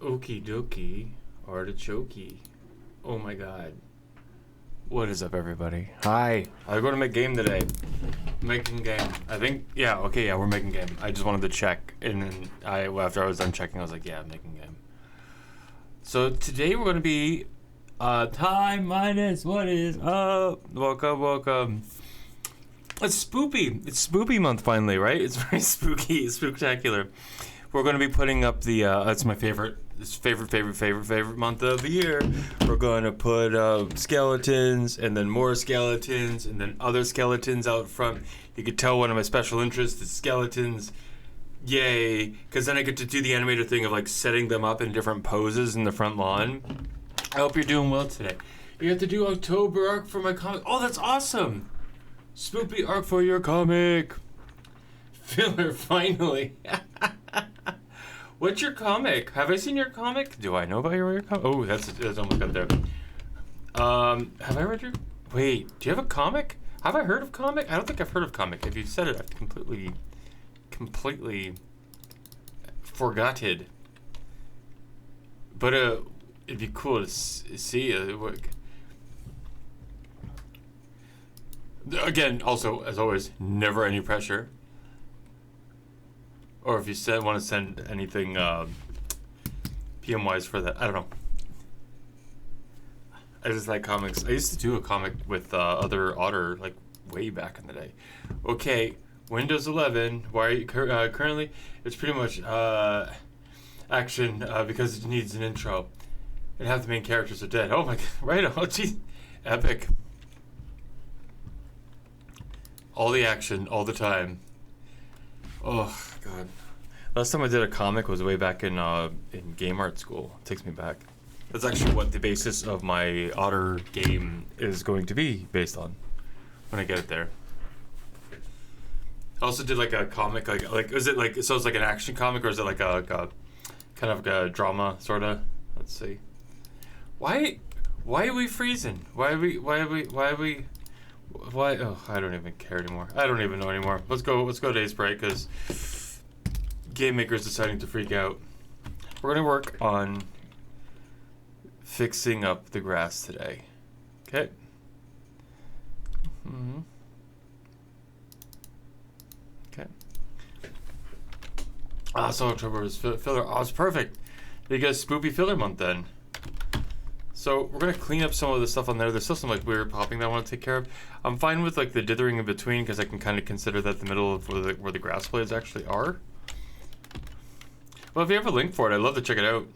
Okie dokie. Artichokey. Oh my god. What is up, everybody? Hi. I'm going to make game today. Making game. I think, yeah, okay, yeah, we're making game. I just wanted to check. And then after I was done checking, I was like, yeah, I'm making game. So today we're going to be time minus what is up. Welcome. It's spoopy. It's spoopy month finally, right? It's very spooky, spooktacular. We're going to be putting up the, it's my favorite month of the year. We're going to put skeletons, and then more skeletons, and then other skeletons out front. You could tell one of my special interests is skeletons. Yay. Because then I get to do the animator thing of like setting them up in different poses in the front lawn. I hope you're doing well today. You have to do October arc for my comic. Oh, that's awesome. Spoopy arc for your comic. Filler, finally. What's your comic? Have I seen your comic? Do I know about your comic? Oh, that's almost got there. Have I read your... Wait, do you have a comic? Have I heard of comic? I don't think I've heard of comic. If you said it, I've completely forgotted. But it'd be cool to see. Again, also, as always, never any pressure. Or if you want to send anything PM-wise for that. I don't know. I just like comics. I used to do a comic with other Otter, like, way back in the day. Okay, Windows 11. Why are you currently? It's pretty much action because it needs an intro. And half the main characters are dead. Oh my god, right on. Oh, geez. Epic. All the action, all the time. Oh god. Last time I did a comic was way back in game art school. It takes me back. That's actually what the basis of my Otter game is going to be based on when I get it there. I also did like a comic, like is it like, so it's like an action comic, or is it like a kind of a drama sorta? Let's see. Why are we freezing? Why? Oh, I don't even care anymore. I don't even know anymore. Let's go days break, because GameMaker is deciding to freak out. We're gonna work on fixing up the grass today. Okay. Okay. So October is filler. Oh, it's perfect. Because spoopy filler month then. So we're gonna clean up some of the stuff on there. There's still some like weird popping that I want to take care of. I'm fine with like the dithering in between, because I can kind of consider that the middle of where the grass blades actually are. Well, if you have a link for it, I'd love to check it out.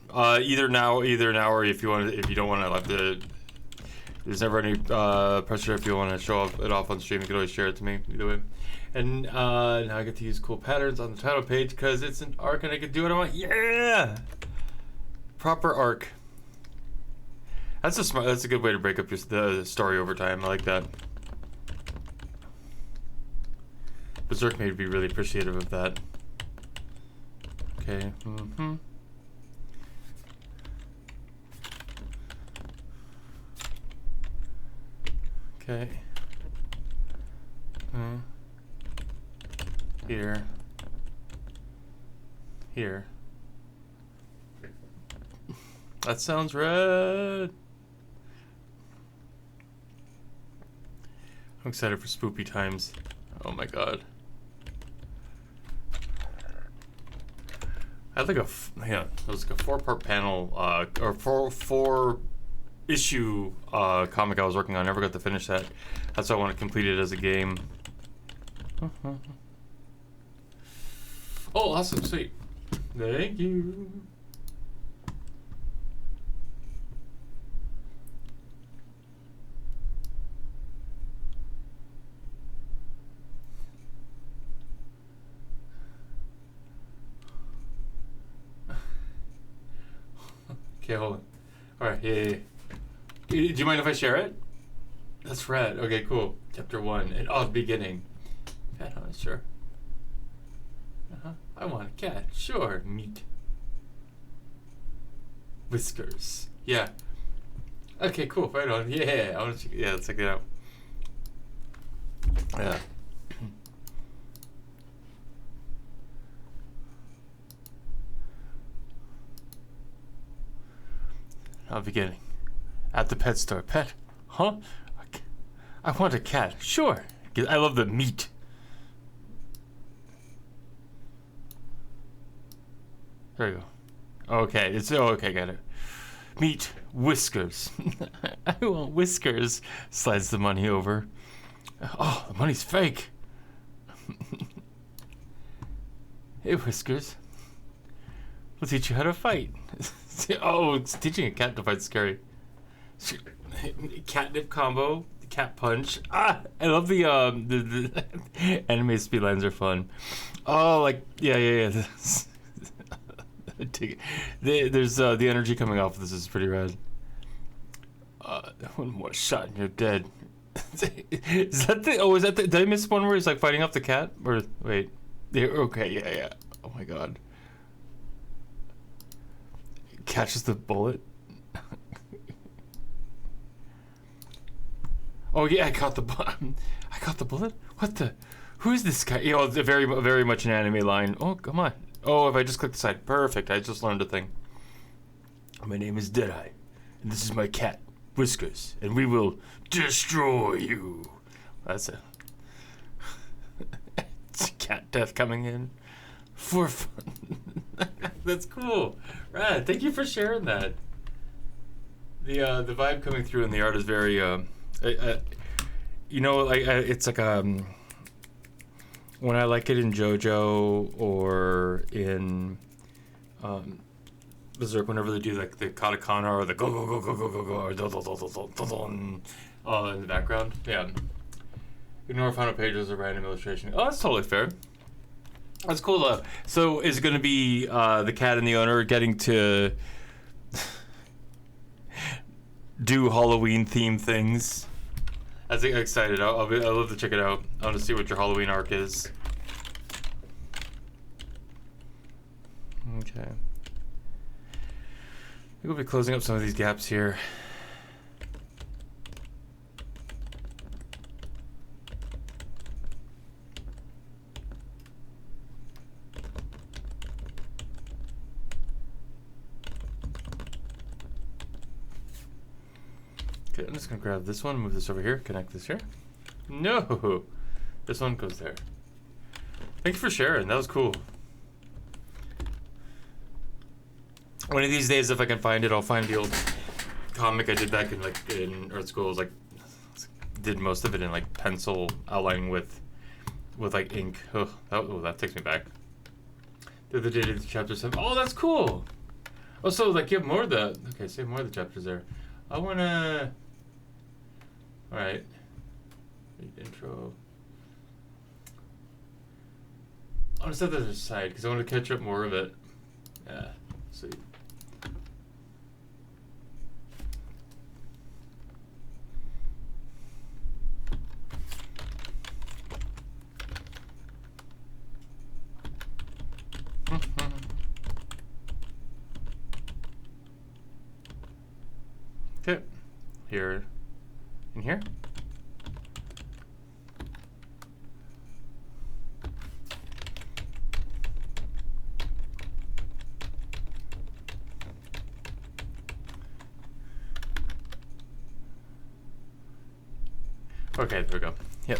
Either now, or if you don't want to, like there's never any pressure. If you want to show it off on stream, you can always share it to me. Either way. And now I get to use cool patterns on the title page because it's an arc and I can do what I want. Yeah, proper arc. That's a good way to break up the story over time. I like that. Berserk may be really appreciative of that. Okay. Okay. Here. That sounds red. I'm excited for spoopy times. Oh my god. I had like it was like a 4-part panel, or four issue comic I was working on. I never got to finish that. That's why I want to complete it as a game. Oh, awesome, sweet. Thank you. Okay, hold on. Alright, yeah. Do you mind if I share it? That's rad. Okay, cool. Chapter 1. And the beginning. Pet hunt, sure. I want a cat. Sure. Meat. Whiskers. Yeah. Okay, cool. Right on. Yeah. Let's check it out. Yeah. Beginning. At the pet store. Pet? Huh? I want a cat. Sure. I love the meat. There you go. Okay, it's okay, got it. Meat, whiskers. I want whiskers. Slides the money over. Oh, the money's fake. Hey, Whiskers. We'll teach you how to fight. Oh, it's teaching a cat to fight scary. Catnip combo, cat punch. Ah, I love the anime speed lines are fun. Oh, like yeah. There's the energy coming off of this is pretty rad. One more shot and you're dead. Is that the? Oh, is that the? Did I miss one where he's like fighting off the cat? Or wait, okay, yeah. Oh my god. Catches the bullet. Oh yeah, I caught the bullet. What the? Who is this guy? You know, it's very much an anime line. Oh come on. Oh, if I just click the side, perfect. I just learned a thing. My name is Deadeye, and this is my cat, Whiskers, and we will destroy you. That's it. It's cat death coming in for fun. That's cool. Right. Thank you for sharing that. The vibe coming through in the art is very you know, like it's like when I like it in JoJo or in Berserk, whenever they do like the katakana or the go or in the background, yeah. Ignore final pages of random illustration. Oh, that's totally fair. That's cool though. So is it going to be the cat and the owner getting to do Halloween themed things? I think I'm excited. I'll love to check it out. I want to see what your Halloween arc is. Okay. We'll be closing up some of these gaps here. Okay, I'm just gonna grab this one, move this over here, connect this here. No! This one goes there. Thank you for sharing, that was cool. One of these days, if I can find it, I'll find the old comic I did back in art school. It was like, did most of it in like pencil outlining with like ink. Oh, that takes me back. The other day did chapter 7. Oh, that's cool! Oh, so like you have more of the, okay, so you have more of the chapters there. I wanna, alright, intro. I want to set that aside because I want to catch up more of it. Yeah, sweet. Okay, here, in here. Okay, there we go. Yep.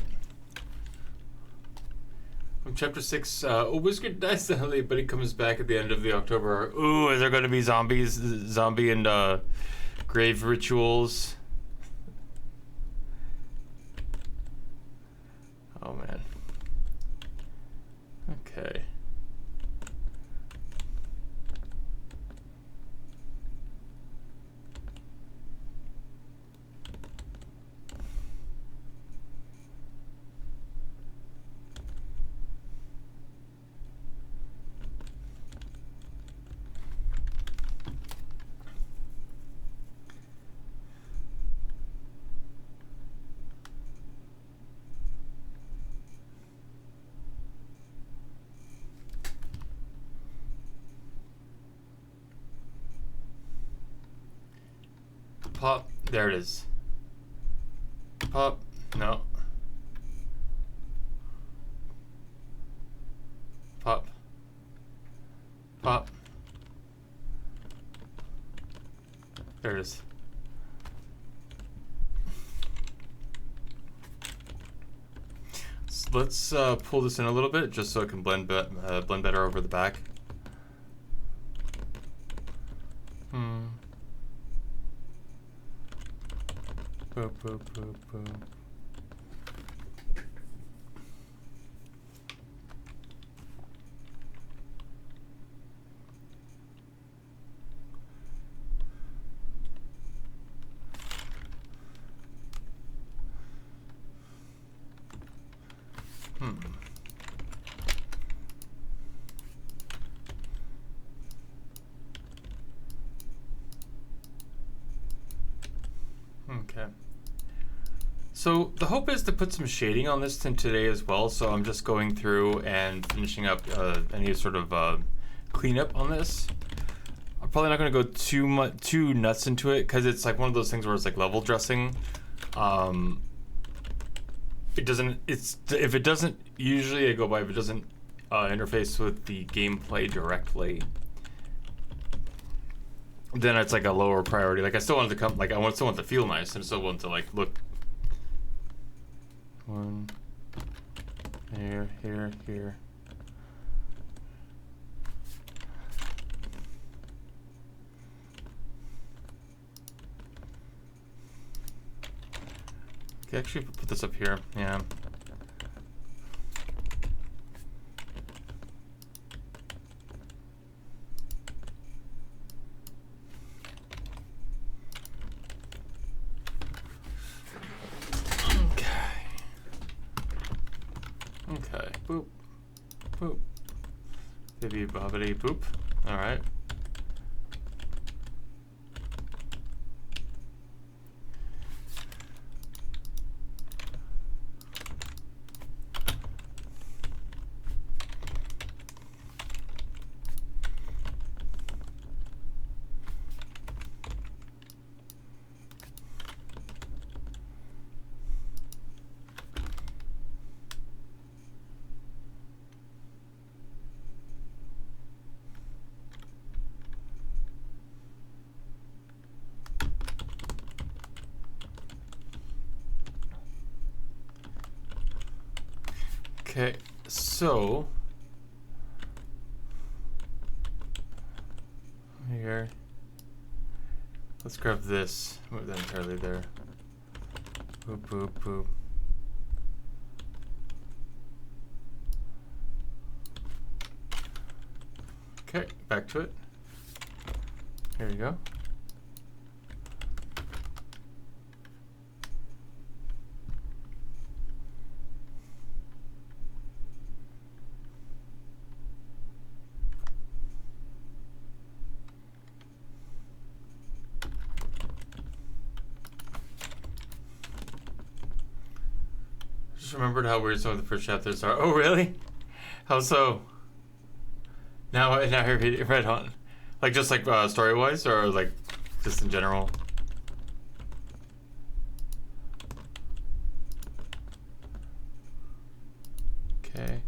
From chapter 6, Whisker dies suddenly, but he comes back at the end of the October arc. Ooh, is there going to be zombie and grave rituals? Oh man. Okay. Pop. There it is. Pop. No. Pop. Pop. There it is. So let's pull this in a little bit just so it can blend better over the back. Boop, boop, boop, boop. Okay. So the hope is to put some shading on this today as well. So I'm just going through and finishing up any sort of cleanup on this. I'm probably not going to go too nuts into it because it's like one of those things where it's like level dressing. It doesn't. If it doesn't, usually I go by if it doesn't interface with the gameplay directly. Then it's like a lower priority. Like I still want it to come. Like I still want it to feel nice, and I still want it to like look. One. Here, here, here. Okay, actually put this up here. Yeah. Okay, boop, boop, bibby bobbity boop. All right. Okay, so here, let's grab this, move that entirely there. Boop, boop, boop. Okay, back to it. Here you go. Remembered how weird some of the first chapters are. Oh, really? How so? Now I read on, like just like story wise, or like just in general. Okay.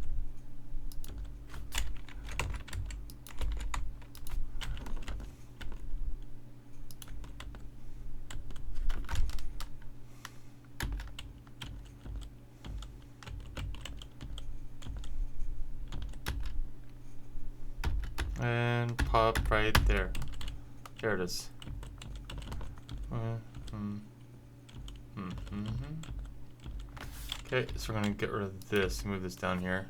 And pop right there. There it is. Okay, so we're gonna get rid of this, move this down here.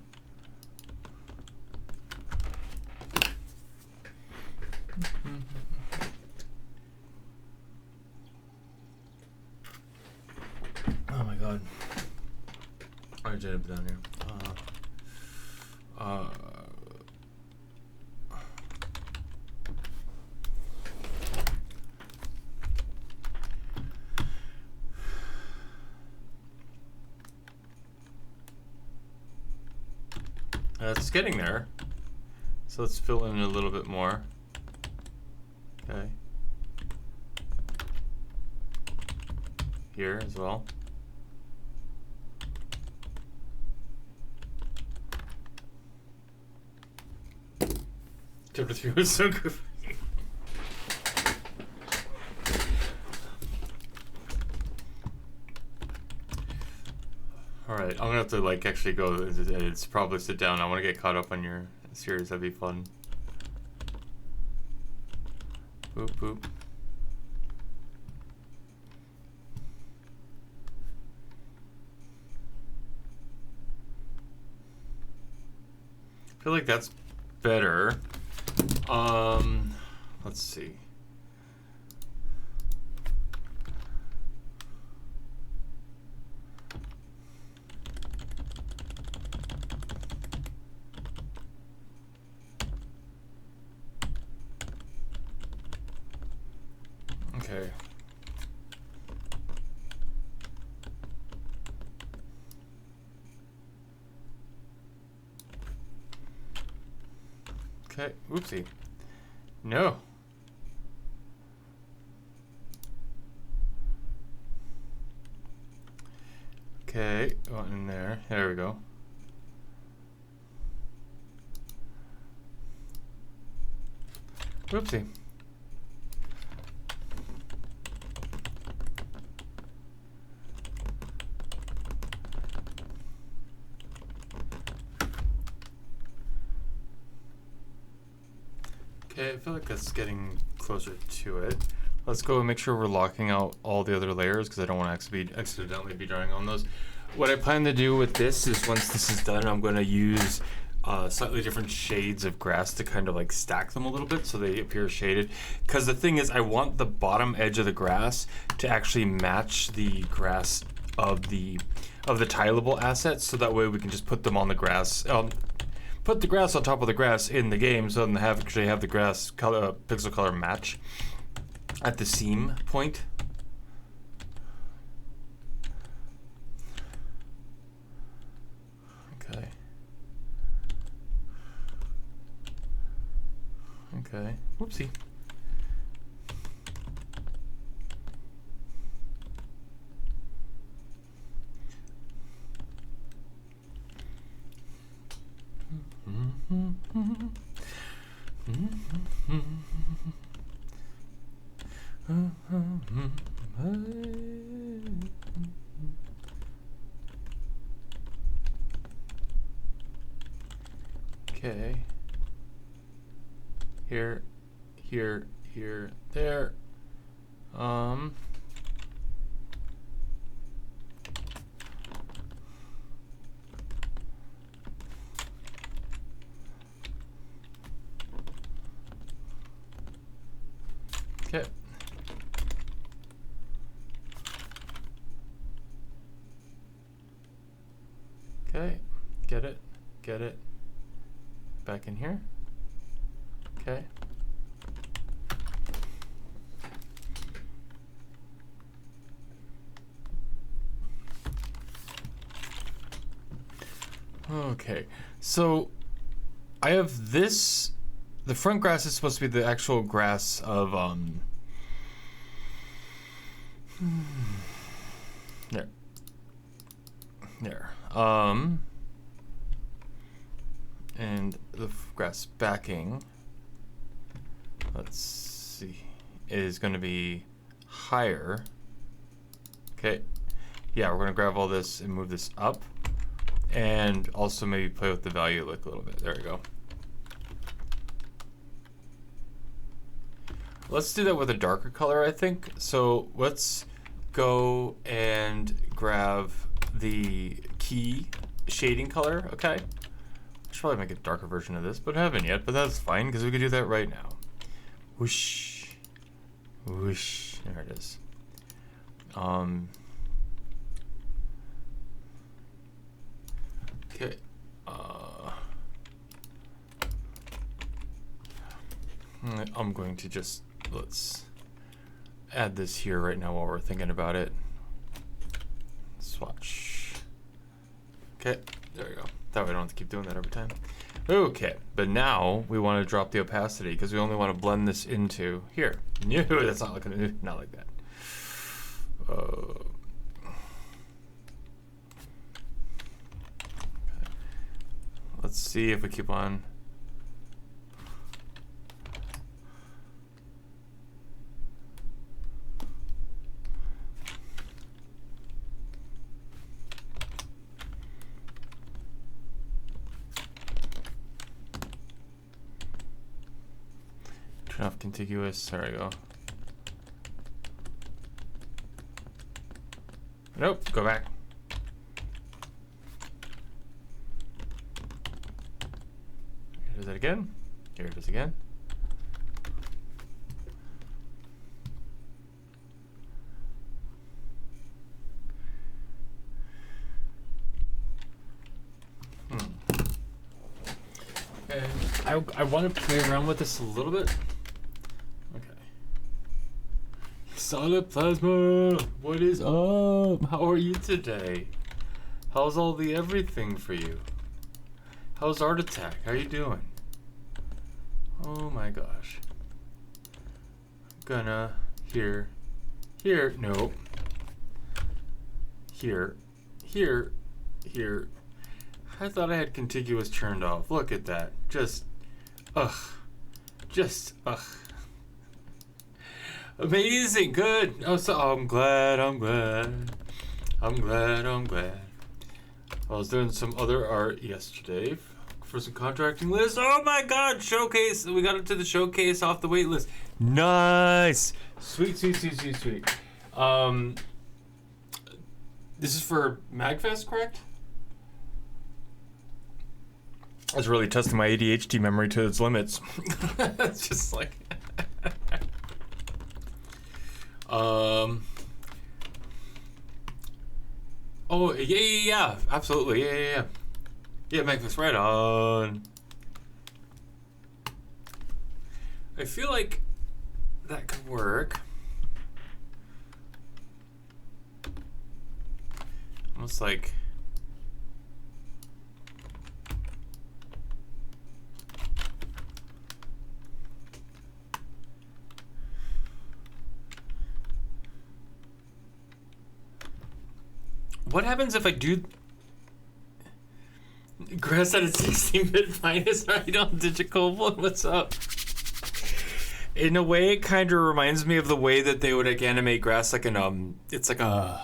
Oh my god. I did it down here. It's getting there. So let's fill in a little bit more. Okay. Here as well. Chapter 3 was so good. I'm gonna have to like actually go. It's probably sit down. I want to get caught up on your series. That'd be fun. Boop boop. I feel like that's better. Let's see. Okay. Okay, oopsie. No. Okay, one in there. There we go. Oopsie. Okay, I feel like that's getting closer to it. Let's go and make sure we're locking out all the other layers because I don't want to accidentally be drawing on those. What I plan to do with this is once this is done, I'm going to use slightly different shades of grass to kind of like stack them a little bit so they appear shaded. Because the thing is, I want the bottom edge of the grass to actually match the grass of the tileable assets, so that way we can just put them on the grass. Put the grass on top of the grass in the game, so then actually have the grass color, pixel color match at the seam point. Okay. Okay. Whoopsie. Okay. Here, here, here, there. Okay. Okay, get it, get it. Back in here. Okay. Okay, so I have this. The front grass is supposed to be the actual grass of there. There. And the grass backing, let's see, is going to be higher. Okay. Yeah, we're going to grab all this and move this up. And also maybe play with the value like a little bit. There we go. Let's do that with a darker color, I think. So let's go and grab the key shading color, okay? I should probably make a darker version of this, but I haven't yet, but that's fine because we can do that right now. Whoosh. Whoosh. There it is. Okay. I'm going to just, let's add this here right now while we're thinking about it. Swatch. Okay, there we go. That way I don't have to keep doing that every time. Okay, but now we want to drop the opacity because we only want to blend this into here. No, that's not looking, not like that. Okay. Let's see if we keep on. Turn off contiguous. There we go. Nope, go back. Here it is again. Here it is again. I want to play around with this a little bit. Okay. Solid Plasma, what is up? How are you today? How's all the everything for you? How's Art Attack? How you doing? Oh my gosh. Gonna here, nope. Here. I thought I had contiguous turned off. Look at that. Just ugh. Amazing, good. Oh, so I'm glad. I was doing some other art yesterday for some contracting lists. Oh my god, showcase. We got into the showcase off the wait list. Nice. Sweet. This is for MagFest, correct? I was really testing my ADHD memory to its limits. It's just like oh yeah, absolutely, yeah, make this right on. I feel like that could work. Almost like what happens if I do grass at a 16-bit finest right on digital? What's up? In a way, it kind of reminds me of the way that they would like animate grass, like an it's like a,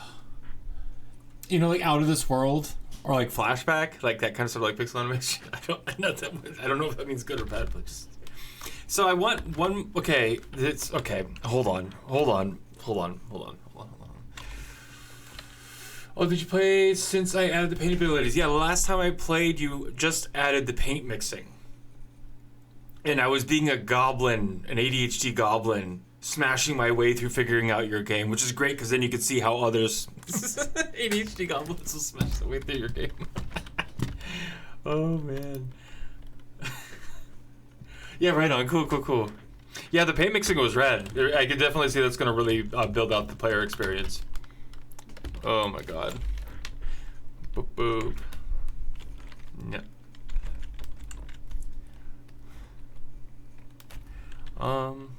you know, like Out of This World or like Flashback, like that kind of sort of like pixel animation. I don't know if that means good or bad, but just. So I want one. Okay, it's okay. Hold on. Oh, did you play since I added the paint abilities? Yeah, the last time I played, you just added the paint mixing. And I was being a goblin, an ADHD goblin, smashing my way through figuring out your game, which is great because then you can see how others ADHD goblins will smash their way through your game. Oh, man. Yeah, right on. Cool. Yeah, the paint mixing was rad. I could definitely see that's going to really build out the player experience. Oh my god. Boop. Yeah.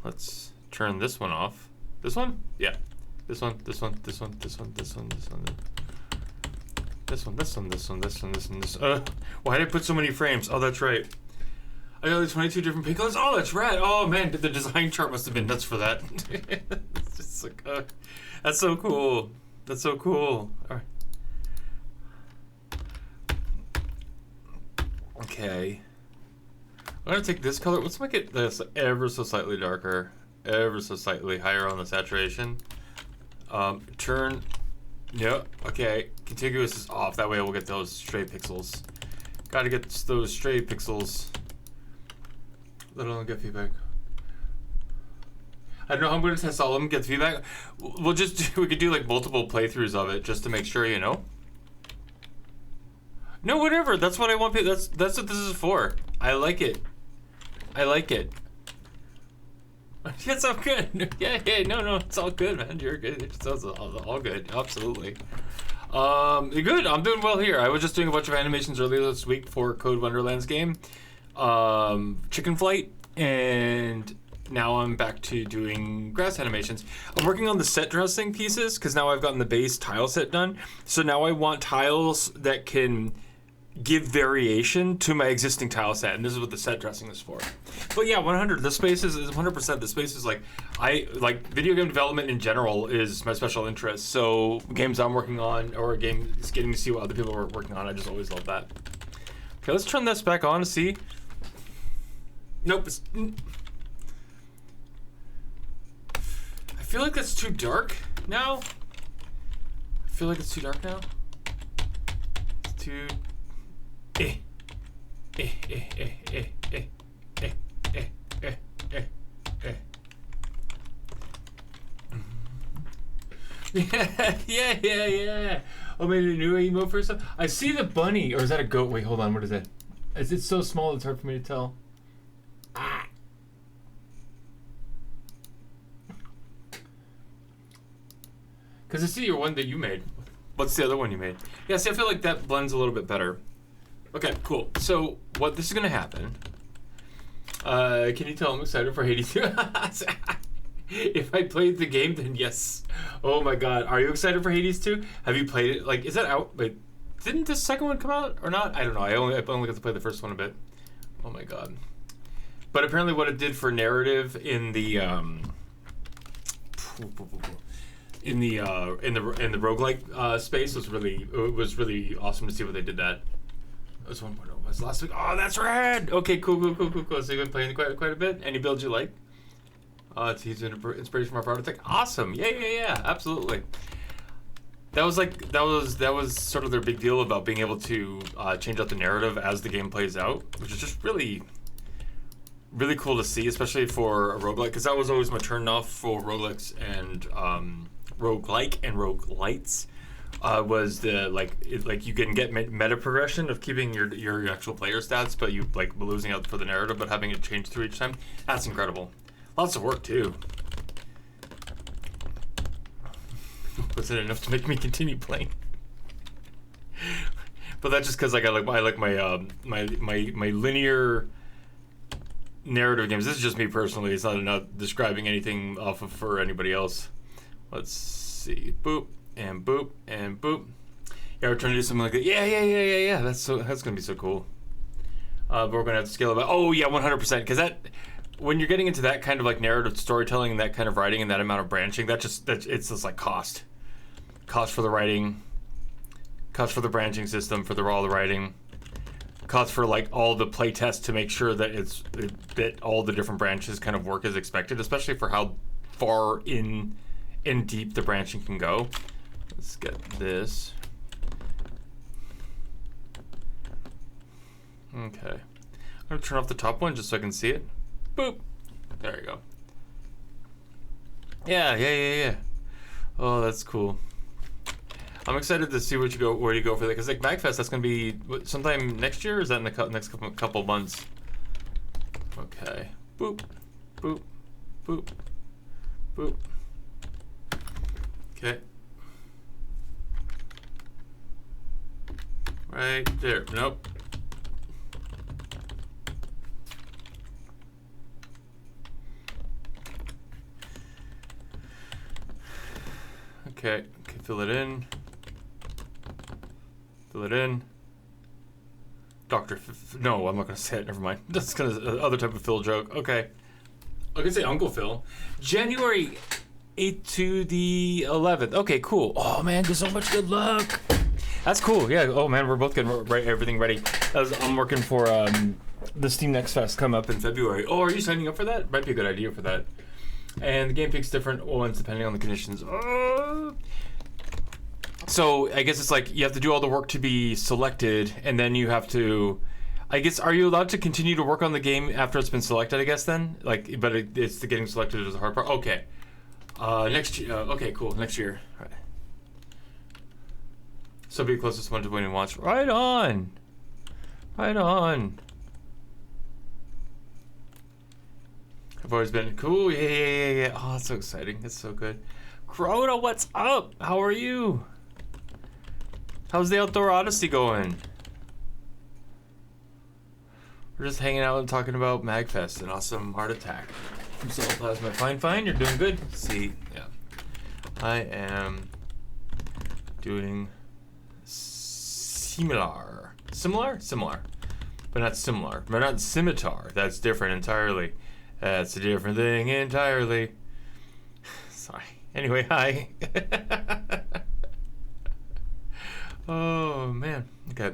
Let's turn this one off. This one? Yeah. This one. Why did I put so many frames? Oh, that's right. I got like 22 different paint colors. Oh, that's rad. Oh man, the design chart must have been nuts for that. It's just like, that's so cool. All right. Okay. I'm gonna take this color. Let's make it this ever so slightly darker, ever so slightly higher on the saturation. Turn. Yep. Okay. Contiguous is off. That way we'll get those stray pixels. Gotta get those stray pixels. Let alone get feedback. I don't know how I'm going to test all of them, get feedback. We could do like multiple playthroughs of it just to make sure, you know? No, whatever. That's what I want. That's what this is for. I like it. It's all good. Yeah, no, it's all good, man. You're good. It's all good. Absolutely. Good. I'm doing well here. I was just doing a bunch of animations earlier this week for Code Wonderland's game, Chicken Flight, and now I'm back to doing grass animations. I'm working on the set dressing pieces because now I've gotten the base tile set done. So now I want tiles that can give variation to my existing tile set, and this is what the set dressing is for. But yeah, 100. The space is 100%. The space is like, I like video game development in general is my special interest. So games I'm working on or games getting to see what other people are working on, I just always love that. Okay, let's turn this back on to see. Nope. feel like that's too dark now. I feel like it's too dark now. It's too... Yeah, yeah. Oh, made a new emote for yourself? I see the bunny. Or is that a goat? Wait, hold on. What is that? It's so small it's hard for me to tell. Ah. Because I see your one that you made. What's the other one you made? Yeah, see, I feel like that blends a little bit better. Okay, cool. So, what this is going to happen... can you tell I'm excited for Hades 2? If I played the game, then yes. Oh my god. Are you excited for Hades 2? Have you played it? Like, is that out? Wait, didn't the second one come out or not? I don't know. I only got to play the first one a bit. Oh my god. But apparently what it did for narrative in the roguelike space was really awesome to see what they did that. It was 1.0. Was last week. Oh, that's rad. Okay, cool. So you've been playing quite a bit. Any builds you like? It's inspiration from our product tech. Awesome. Yeah. Absolutely. That was sort of their big deal about being able to change out the narrative as the game plays out, which is just really cool to see, especially for a roguelike, because that was always my turn off for roguelikes and roguelike and roguelites. Was the like you can get meta progression of keeping your actual player stats, but you like losing out for the narrative, but having it change through each time. That's incredible. Lots of work too. Was it enough to make me continue playing? But that's just because like I like my linear narrative games. This is just me personally. It's not describing anything off of for anybody else. Let's see. Boop and boop and boop. Yeah, we're trying to do something like that. Yeah. That's gonna be so cool. But we're gonna have to scale it back. Oh yeah, 100%. Because that. When you're getting into that kind of like narrative storytelling and that kind of writing and that amount of branching, it's just like cost for the writing, cost for the branching system for all the writing, cost for like all the play tests to make sure that that all the different branches kind of work as expected, especially for how far in deep the branching can go. Let's get this. Okay, I'm gonna turn off the top one just so I can see it. Boop. There you go. Yeah. Oh, that's cool. I'm excited to see where you go for that, because like MAGFest, that's gonna be sometime next year. Or is that in the next couple months? Okay. Boop. Okay. Right there. Nope. Okay, fill it in. Dr. No, I'm not gonna say it, never mind. That's other type of Phil joke. Okay. I can say Uncle Phil. January 8th to the 11th. Okay, cool. Oh man, so much good luck. That's cool, yeah. Oh man, we're both getting everything ready. I'm working for the Steam Next Fest come up in February. Oh, are you signing up for that? Might be a good idea for that. And the game pick's different ones depending on the conditions. So I guess it's like you have to do all the work to be selected, and then you have to. I guess, are you allowed to continue to work on the game after it's been selected? I guess then, like, but it's the getting selected is the hard part. Okay. Next year. Okay, cool. Next year. All right. So be closest one to winning watch. Right on. I've always been cool. Yeah. Oh, that's so exciting. It's so good. Crota, what's up? How are you? How's the Outdoor Odyssey going? We're just hanging out and talking about MAGFest and awesome Heart Attack from Soul Plasma. Fine. You're doing good. See, yeah. I am doing similar, but not similar. But not scimitar. That's different entirely. That's a different thing entirely. Sorry. Anyway, hi. Oh, man. Okay.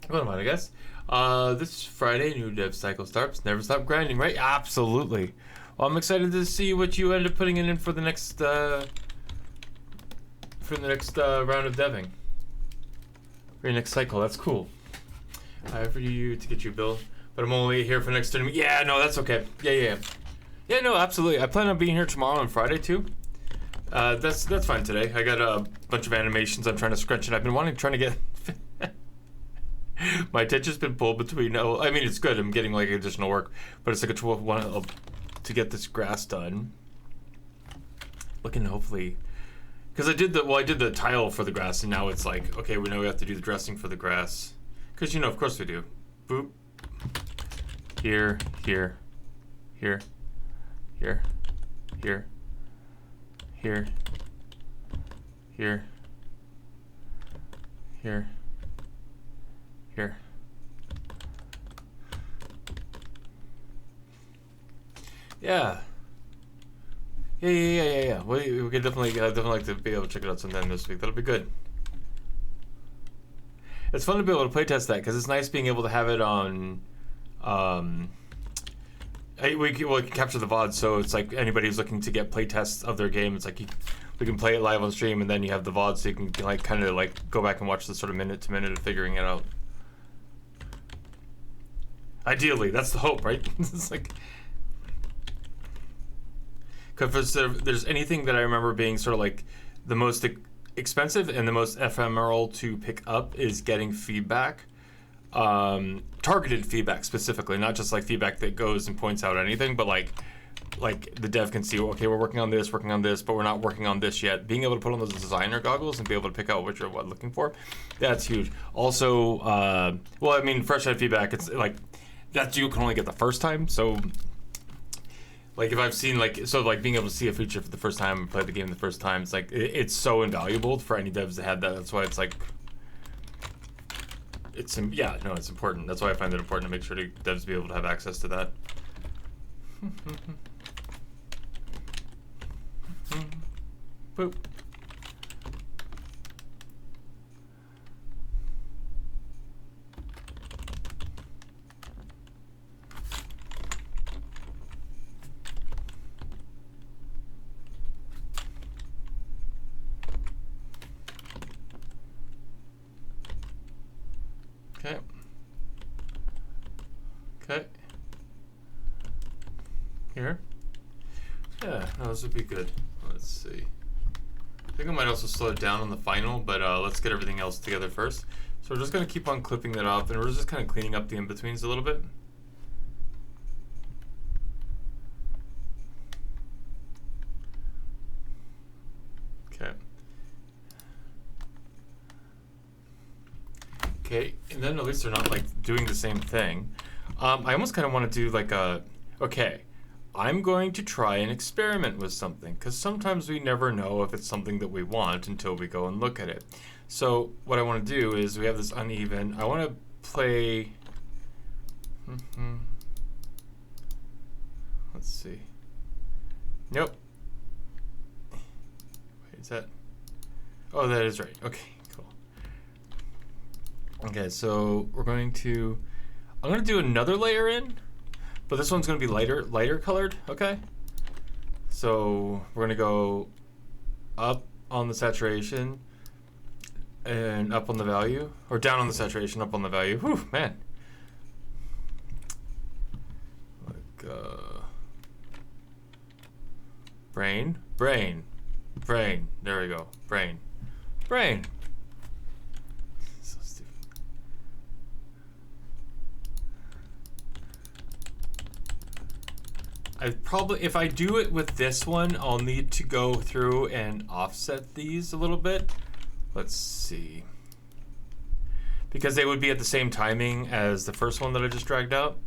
What am I, I guess? This Friday, new dev cycle starts. Never stop grinding, right? Absolutely. Well, I'm excited to see what you end up putting in for the next round of deving. For your next cycle. That's cool. For you to get you, Bill. But I'm only here for the next tournament. Yeah, no, that's okay. Yeah. Yeah, no, absolutely. I plan on being here tomorrow and Friday too. That's fine today. I got a bunch of animations I'm trying to scrunch, and I've been trying to get. My attention's been pulled between. I mean, it's good. I'm getting like additional work, but it's like a 12 to get this grass done. Looking to hopefully, because I did the tile for the grass, and now it's like, okay, we know we have to do the dressing for the grass, because of course we do. Boop. Here, here, here, here, here, here, here, here. Here. Yeah. Yeah. We could definitely like to be able to check it out sometime this week. That'll be good. It's fun to be able to playtest that because it's nice being able to have it on. We can capture the VOD, so it's like anybody who's looking to get playtests of their game. It's like we can play it live on stream, and then you have the VOD, so you can like kind of like go back and watch the sort of minute to minute of figuring it out. Ideally, that's the hope, right? It's like, because there's anything that I remember being sort of like the most expensive and the most ephemeral to pick up is getting feedback, targeted feedback specifically, not just like feedback that goes and points out anything, but like the dev can see, okay, we're working on this, but we're not working on this yet. Being able to put on those designer goggles and be able to pick out what you're looking for, that's huge. Also, well, I mean, fresh head feedback, it's like. That you can only get the first time, so like if I've seen like being able to see a feature for the first time and play the game the first time, it's like it's so invaluable for any devs that have that. That's why it's like it's important. That's why I find it important to make sure devs be able to have access to that. Boop. Okay. Here. Yeah, no, this would be good. Let's see. I think I might also slow it down on the final, but let's get everything else together first. So we're just going to keep on clipping that off, and we're just kind of cleaning up the in-betweens a little bit. Okay. Okay, and then at least they're not like doing the same thing. I almost kind of want to do like okay, I'm going to try and experiment with something, because sometimes we never know if it's something that we want until we go and look at it. So what I want to do is we have this uneven. I want to play. Let's see. Nope. Wait, is that? Oh, that is right. Okay, cool. Okay, so we're going to. I'm going to do another layer in, but this one's going to be lighter colored, okay? So we're going to go up on the saturation and up on the value, or down on the saturation, up on the value. Whew, man. Like, brain. There we go. Brain. So stupid. If I do it with this one, I'll need to go through and offset these a little bit. Let's see. Because they would be at the same timing as the first one that I just dragged out.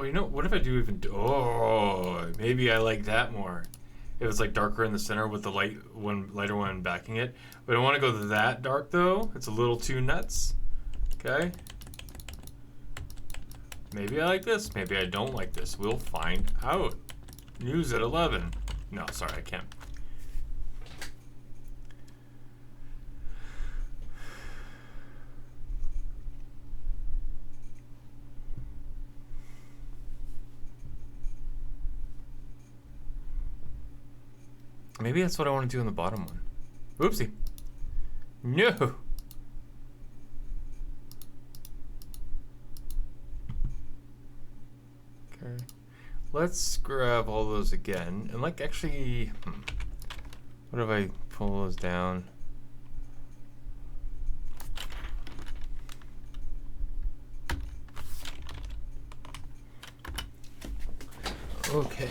Oh, you know, what if I do even... Oh, maybe I like that more. If it's like darker in the center with the lighter one backing it. But I don't want to go that dark though. It's a little too nuts. Okay. Maybe I like this. Maybe I don't like this. We'll find out. News at 11. No, sorry, I can't. Maybe that's what I want to do on the bottom one. Oopsie. No. Okay. Let's grab all those again. And like actually, what if I pull those down? Okay.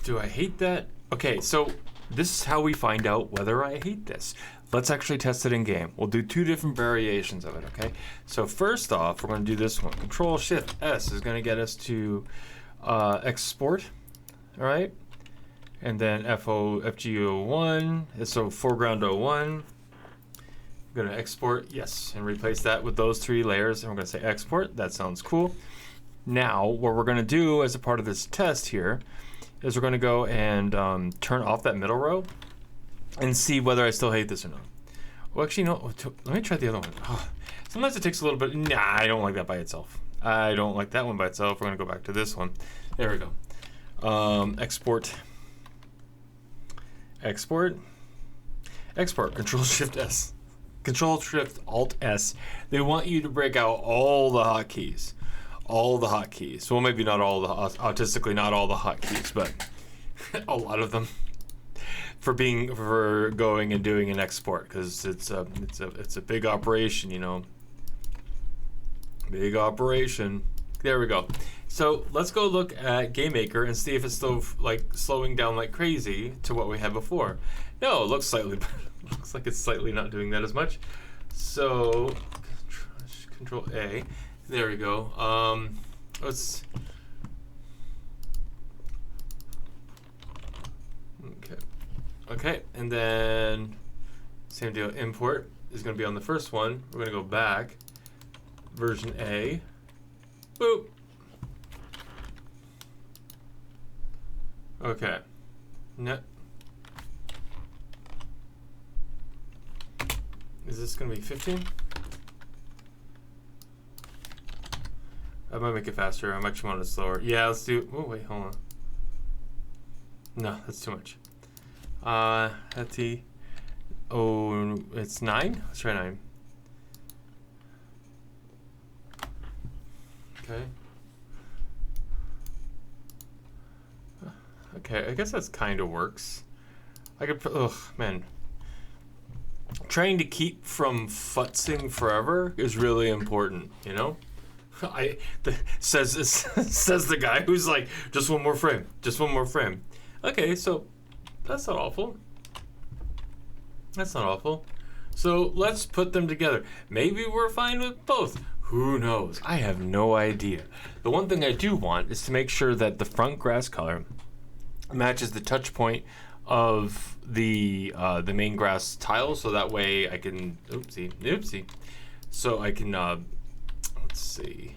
Do I hate that? Okay, so this is how we find out whether I hate this. Let's actually test it in game. We'll do 2 different variations of it, okay? So first off, we're gonna do this one. Control-Shift-S is gonna get us to export, all right? And then FGO1, so foreground 01. We're gonna export, yes, and replace that with those 3 layers, and we're gonna say export. That sounds cool. Now, what we're gonna do as a part of this test here is we're going to go and turn off that middle row and see whether I still hate this or not. Well, actually, no. Let me try the other one. Oh, sometimes it takes a little bit. Nah, I don't like that by itself. I don't like that one by itself. We're going to go back to this one. There we go. Export. Export. Export. Control-Shift-S. Control-Shift-Alt-S. They want you to break out all the hotkeys. All the hotkeys. Well, maybe not all the autistically not all the hotkeys, but a lot of them for going and doing an export, because it's a big operation, you know. Big operation. There we go. So let's go look at GameMaker and see if it's still like slowing down like crazy to what we had before. No, it looks slightly. Looks like it's slightly not doing that as much. So Control A. There we go. Let's. Okay, and then same deal. Import is going to be on the first one. We're going to go back. Version A. Boop. Okay. No. Is this going to be 15? I might make it faster. I might want it slower. Yeah, let's do. Oh wait, hold on. No, that's too much. Oh, it's 9. Let's try 9. Okay. Okay, I guess that's kind of works. I could. Ugh, man. Trying to keep from futzing forever is really important, you know. Says the guy who's like, just one more frame, just one more frame. Okay, so that's not awful. That's not awful. So let's put them together. Maybe we're fine with both. Who knows? I have no idea. The one thing I do want is to make sure that the front grass color matches the touch point of the main grass tile, so that way I can oopsie. So I can let's see.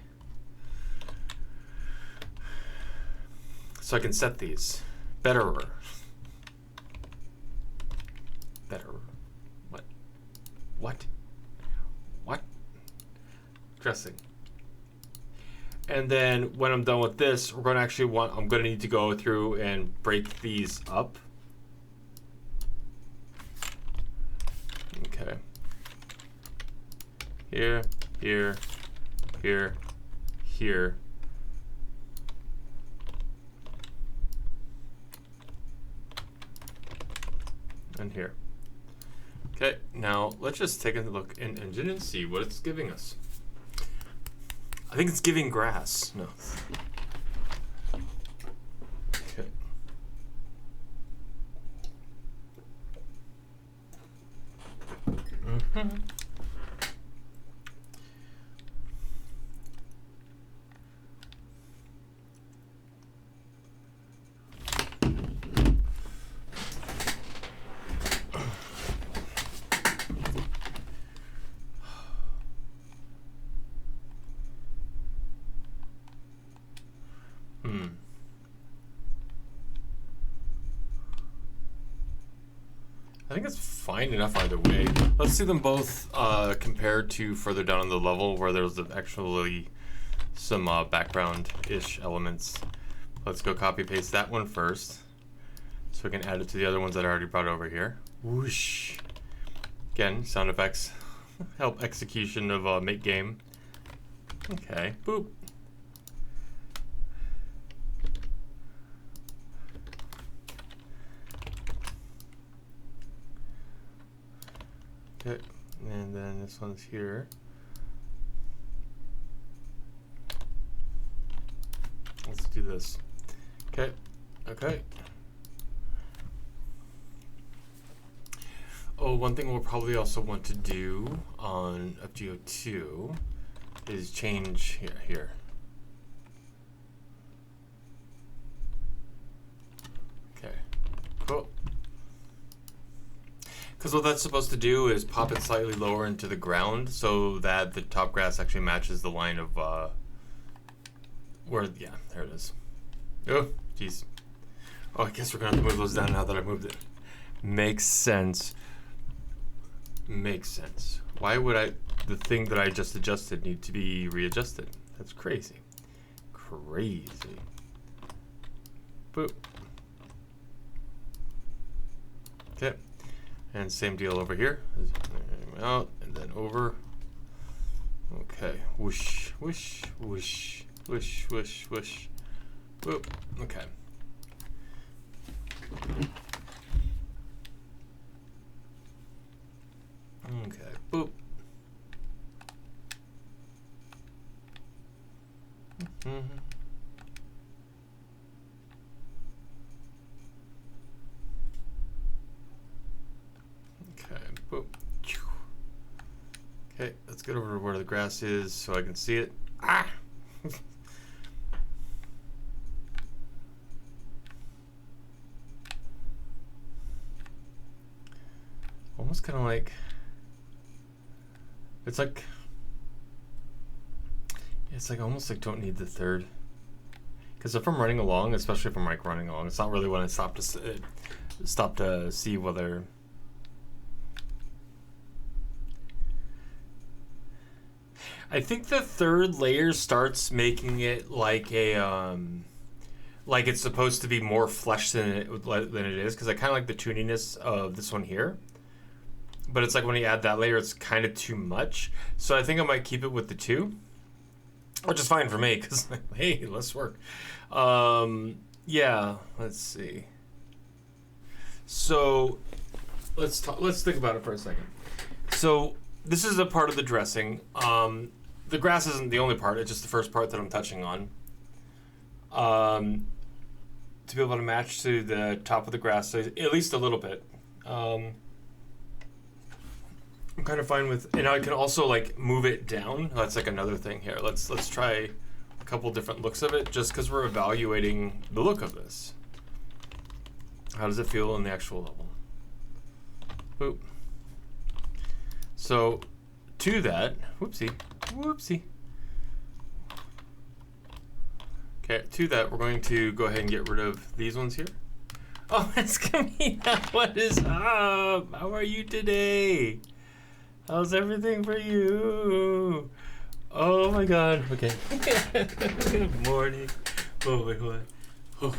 So I can set these better. What? Dressing. And then when I'm done with this, I'm going to need to go through and break these up. Okay. Here. And here. Okay, now let's just take a look in Engine and see what it's giving us. I think it's giving grass. No. Okay. I think it's fine enough either way. Let's see them both compared to further down on the level where there's actually some background-ish elements. Let's go copy paste that one first so we can add it to the other ones that I already brought over here. Whoosh. Again, sound effects help execution of make game. Okay, boop. Okay, and then this one's here. Let's do this. Okay, okay. Oh, one thing we'll probably also want to do on FGO2 is change here. Okay, cool. Because what that's supposed to do is pop it slightly lower into the ground so that the top grass actually matches the line of where, yeah, there it is. Oh, jeez. Oh, I guess we're gonna have to move those down now that I moved it. Makes sense. Makes sense. Why would the thing that I just adjusted need to be readjusted? That's crazy. Crazy. Boop. Okay. And same deal over here. Out and then over. Okay. Whoosh, whoosh, whoosh, whoosh, whoosh, whoosh. Whoop. Okay. Okay. Boop. Okay, boop. Okay, let's get over to where the grass is so I can see it. Ah! Almost kind of like, it's like almost like don't need the third. Because if I'm running along, especially if I'm like running along, it's not really when I stop to see whether. I think the third layer starts making it like a like it's supposed to be more flesh than it is, because I kind of like the tuniness of this one here. But it's like when you add that layer, it's kind of too much. So I think I might keep it with the two, which is fine for me because hey, let's work. Yeah, let's see. So let's think about it for a second. So this is a part of the dressing. The grass isn't the only part; it's just the first part that I'm touching on. To be able to match to the top of the grass, so at least a little bit. I'm kind of fine with, and I can also like move it down. That's like another thing here. Let's try a couple different looks of it, just because we're evaluating the look of this. How does it feel in the actual level? Boop. So to that, whoopsie. Okay, to that, we're going to go ahead and get rid of these ones here. Oh, it's Camila. What is up? How are you today? How's everything for you? Oh my God. Okay. Good morning. Oh my God. Oh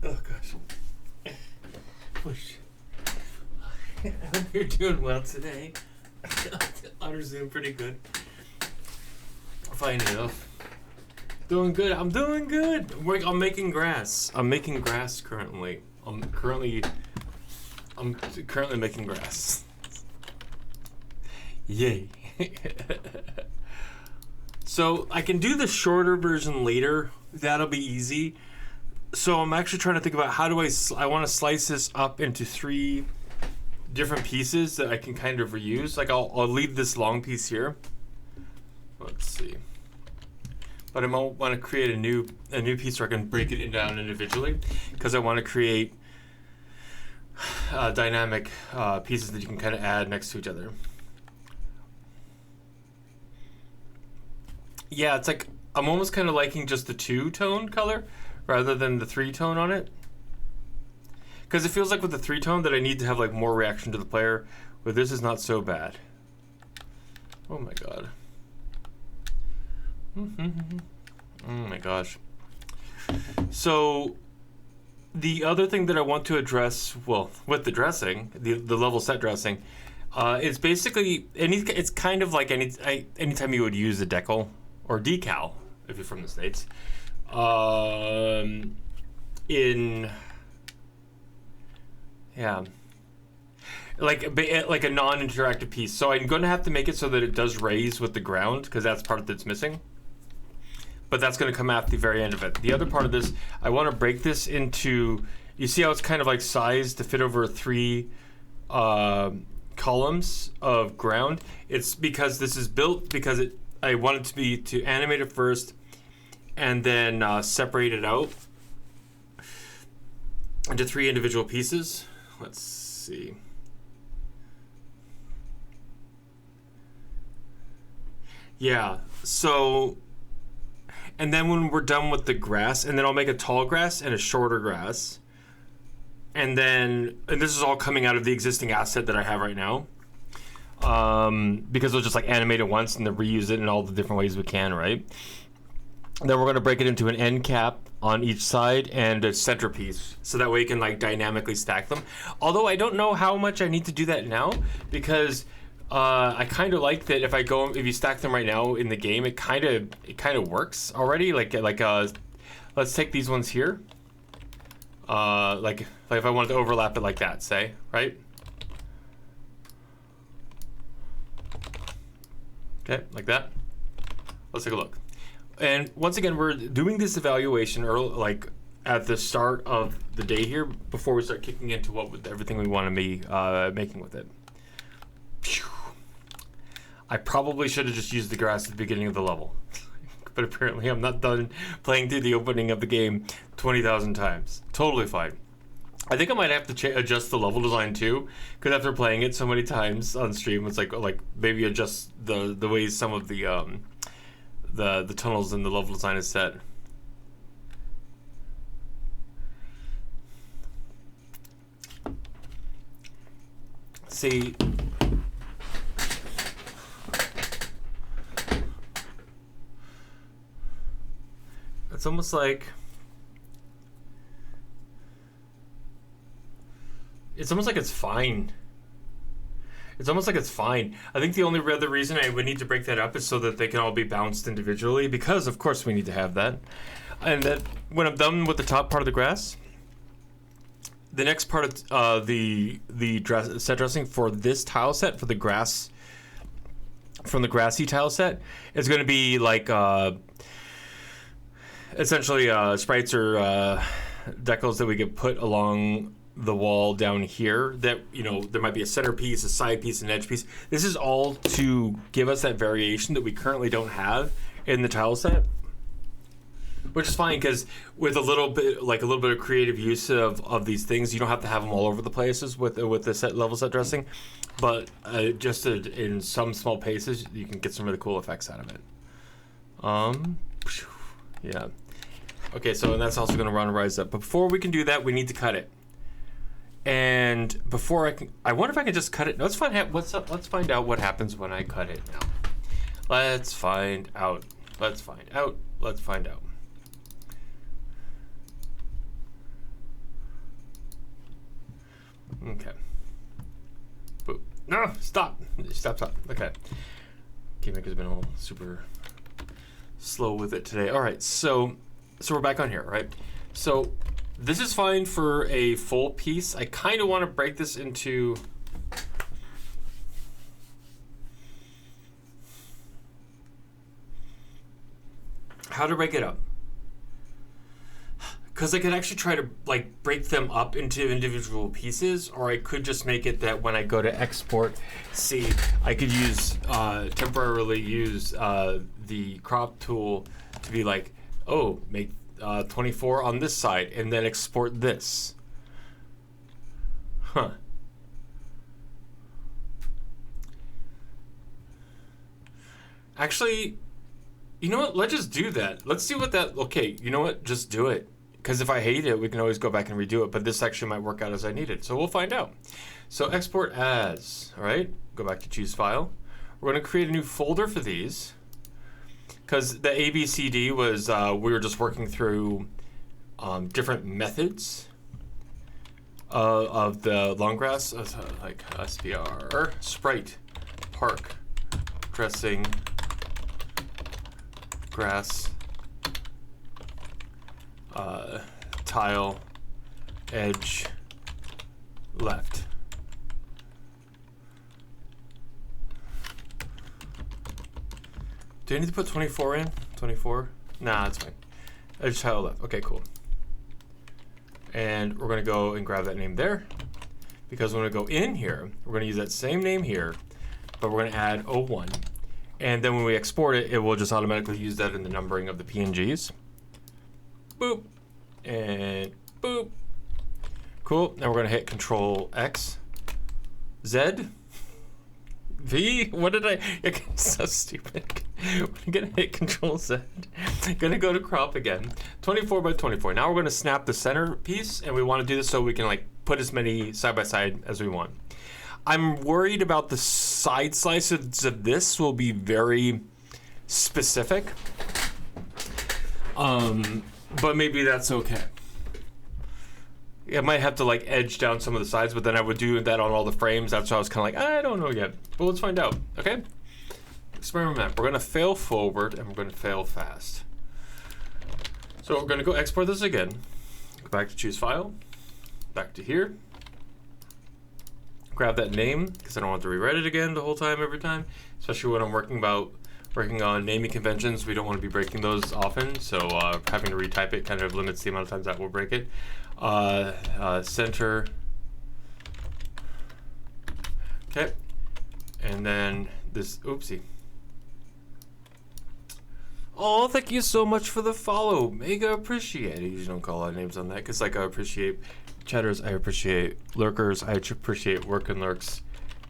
gosh. Push. I hope you're doing well today. Honors doing pretty good. Fine enough. Doing good. I'm doing good. I'm making grass. I'm making grass currently. I'm currently making grass. Yay. So I can do the shorter version later. That'll be easy. So I'm actually trying to think about how do I want to slice this up into 3 different pieces that I can kind of reuse. Like I'll leave this long piece here. Let's see. But I might want to create a new piece where I can break it down individually, because I want to create dynamic pieces that you can kind of add next to each other. Yeah, it's like I'm almost kind of liking just the 2-tone color rather than the 3-tone on it. Because it feels like with the 3-tone that I need to have like more reaction to the player. But this is not so bad. Oh my god. Oh my gosh. So the other thing that I want to address, well, with the dressing, the level set dressing, it's basically it's kind of like anytime you would use a decal or decal if you're from the States, like a non-interactive piece. So I'm going to have to make it so that it does raise with the ground, because that's part that's missing. But that's going to come at the very end of it. The other part of this, I want to break this into, you see how it's kind of like sized to fit over 3 columns of ground? It's because this is built because I want it to be to animate it first and then separate it out into 3 individual pieces. Let's see. Yeah, so, and then when we're done with the grass, and then I'll make a tall grass and a shorter grass. And this is all coming out of the existing asset that I have right now. Because we'll just like animate it once and then reuse it in all the different ways we can, right? And then we're gonna break it into an end cap on each side and a centerpiece, so that way you can like dynamically stack them. Although I don't know how much I need to do that now, because I kind of like that if you stack them right now in the game, it kind of works already. Like let's take these ones here. Like if I wanted to overlap it like that, say, right? Okay, like that. Let's take a look. And once again, we're doing this evaluation early, like at the start of the day here, before we start kicking into everything we want to be making with it. Phew. I probably should have just used the grass at the beginning of the level. But apparently I'm not done playing through the opening of the game 20,000 times. Totally fine. I think I might have to adjust the level design too, because after playing it so many times on stream, it's like maybe adjust the ways some of the tunnels in the level design is set. See, it's almost like it's fine. It's almost like it's fine. I think the only other reason I would need to break that up is so that they can all be bounced individually, because of course we need to have that. And that when I'm done with the top part of the grass, the next part of the set dressing for this tile set, for the grass, from the grassy tile set, is going to be like essentially sprites or decals that we get put along the wall down here, that, you know, there might be a centerpiece, a side piece, an edge piece. This is all to give us that variation that we currently don't have in the tile set, which is fine, because with a little bit of creative use of these things, you don't have to have them all over the places with the level set dressing, but just in some small paces you can get some really cool effects out of it. Yeah. Okay, so that's also going to run rise up, but before we can do that, we need to cut it. And before I wonder if I can just cut it. Let's find out what's up. Let's find out what happens when I cut it now. Let's find out. Let's find out. Let's find out. Okay. Boop. No, stop. Stop. Okay. GameMaker's been a little super slow with it today. All right, so we're back on here, right? So this is fine for a full piece. I kind of want to break this into how to break it up, because I could actually try to like break them up into individual pieces, or I could just make it that when I go to export, see, I could use temporarily use the crop tool to be like, oh, make 24 on this side, and then export this. Huh. Actually, you know what? Let's just do that. Let's see what that. Okay, you know what? Just do it. because if I hate it, we can always go back and redo it, but this actually might work out as I need it. So we'll find out. So export as, all right? Go back to choose file. We're gonna create a new folder for these because the ABCD was, we were just working through different methods of the long grass, like SPR, sprite, park, dressing, grass, tile, edge, left. Do I need to put 24 in? 24? Nah, that's fine. Edge, tile, left. Okay, cool. And we're gonna go and grab that name there because when we go in here, we're gonna use that same name here, but we're gonna add 01. And then when we export it, it will just automatically use that in the numbering of the PNGs. Boop, and boop. Cool, now we're gonna hit Control X, Z, V, what did I, so stupid. We're gonna hit Control Z, gonna go to crop again, 24 by 24. Now we're gonna snap the center piece, and we wanna do this so we can like put as many side by side as we want. I'm worried about the side slices of this will be very specific, but maybe that's okay. I might have to like edge down some of the sides, but then I would do that on all the frames. That's why I was kind of like, I don't know yet, but let's find out, okay? Experiment. We're gonna fail forward and we're gonna fail fast. So we're gonna go export this again. Go back to choose file, back to here. Grab that name because I don't want to rewrite it again the whole time, every time, especially when I'm working on naming conventions. We don't want to be breaking those often, so having to retype it kind of limits the amount of times that we'll break it. Center. Okay, and then this, oopsie. Oh, thank you so much for the follow. Mega appreciate it. You usually don't call out names on that because like I appreciate chatters, I appreciate lurkers, I appreciate work and lurks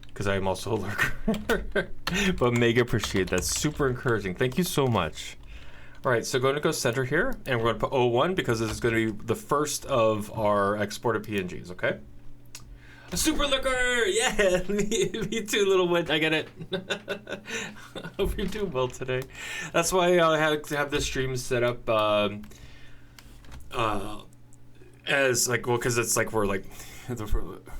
because I am also a lurker. But mega appreciate that. Super encouraging. Thank you so much. All right, so going to go center here, and we're going to put 01 because this is going to be the first of our exported PNGs, okay? A super lurker! Yeah, me too, little witch. I get it. I hope you're doing well today. That's why I had to have this stream set up as like, well, because it's like we're like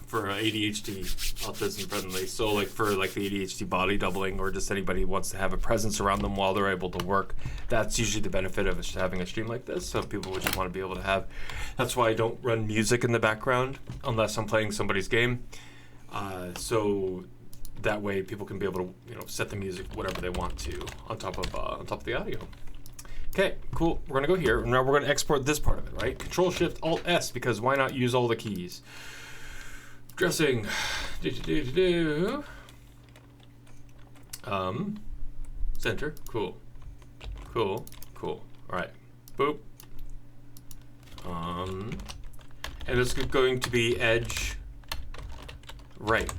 for ADHD autism friendly, so like for like the ADHD body doubling, or just anybody who wants to have a presence around them while they're able to work, that's usually the benefit of having a stream like this. So people would just want to be able to have, that's why I don't run music in the background unless I'm playing somebody's game, so that way people can be able to, you know, set the music whatever they want to on top of the audio. Okay, cool. We're gonna go here. Now we're gonna export this part of it, right? Control Shift Alt S, because why not use all the keys? Dressing. Center. Cool. Cool. Cool. All right. Boop. And this is going to be edge right.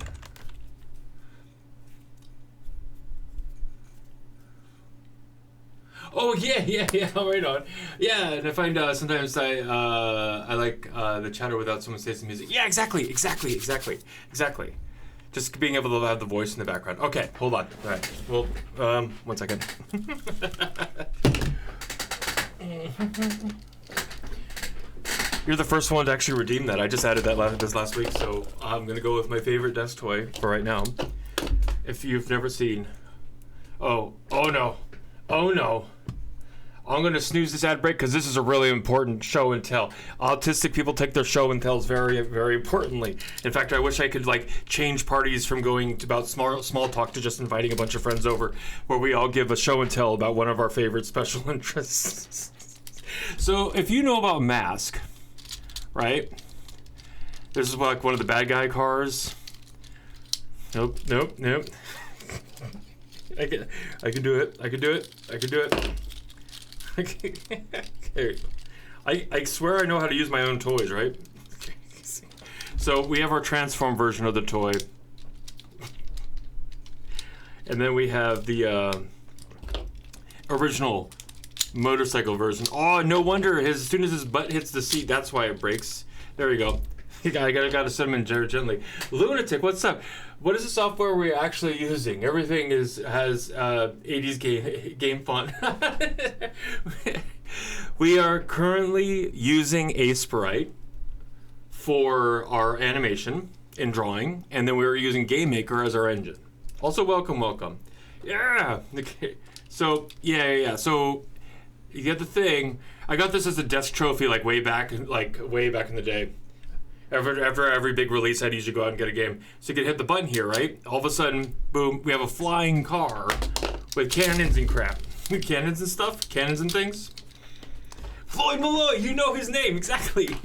Oh yeah, right on. Yeah, and I find sometimes I like the chatter without someone saying some music. Yeah, exactly. Just being able to have the voice in the background. Okay, hold on. All right. Well, 1 second. You're the first one to actually redeem that. I just added that this last week, so I'm gonna go with my favorite desk toy for right now. If you've never seen, oh no. I'm going to snooze this ad break because this is a really important show and tell. Autistic people take their show and tells very, very importantly. In fact, I wish I could like change parties from going to about small talk to just inviting a bunch of friends over where we all give a show and tell about one of our favorite special interests. So if you know about MASK, right? This is like one of the bad guy cars. Nope. I can do it. Okay. I swear I know how to use my own toys, right? So we have our transform version of the toy. And then we have the original Motorcycle version. Oh, no wonder. As soon as his butt hits the seat, that's why it breaks. There we go. I gotta set him in gently. Lunatic, what's up? What is the software we're actually using? Everything has 80s game font. We are currently using Aspirite for our animation and drawing, and then we're using GameMaker as our engine. Also, welcome. Yeah. Okay. So yeah. So you get the thing. I got this as a desk trophy, way back in the day. After every big release, I'd usually go out and get a game. So you can hit the button here, right? All of a sudden, boom, we have a flying car with cannons and crap. Cannons and stuff? Cannons and things? Floyd Malloy, you know his name. Exactly.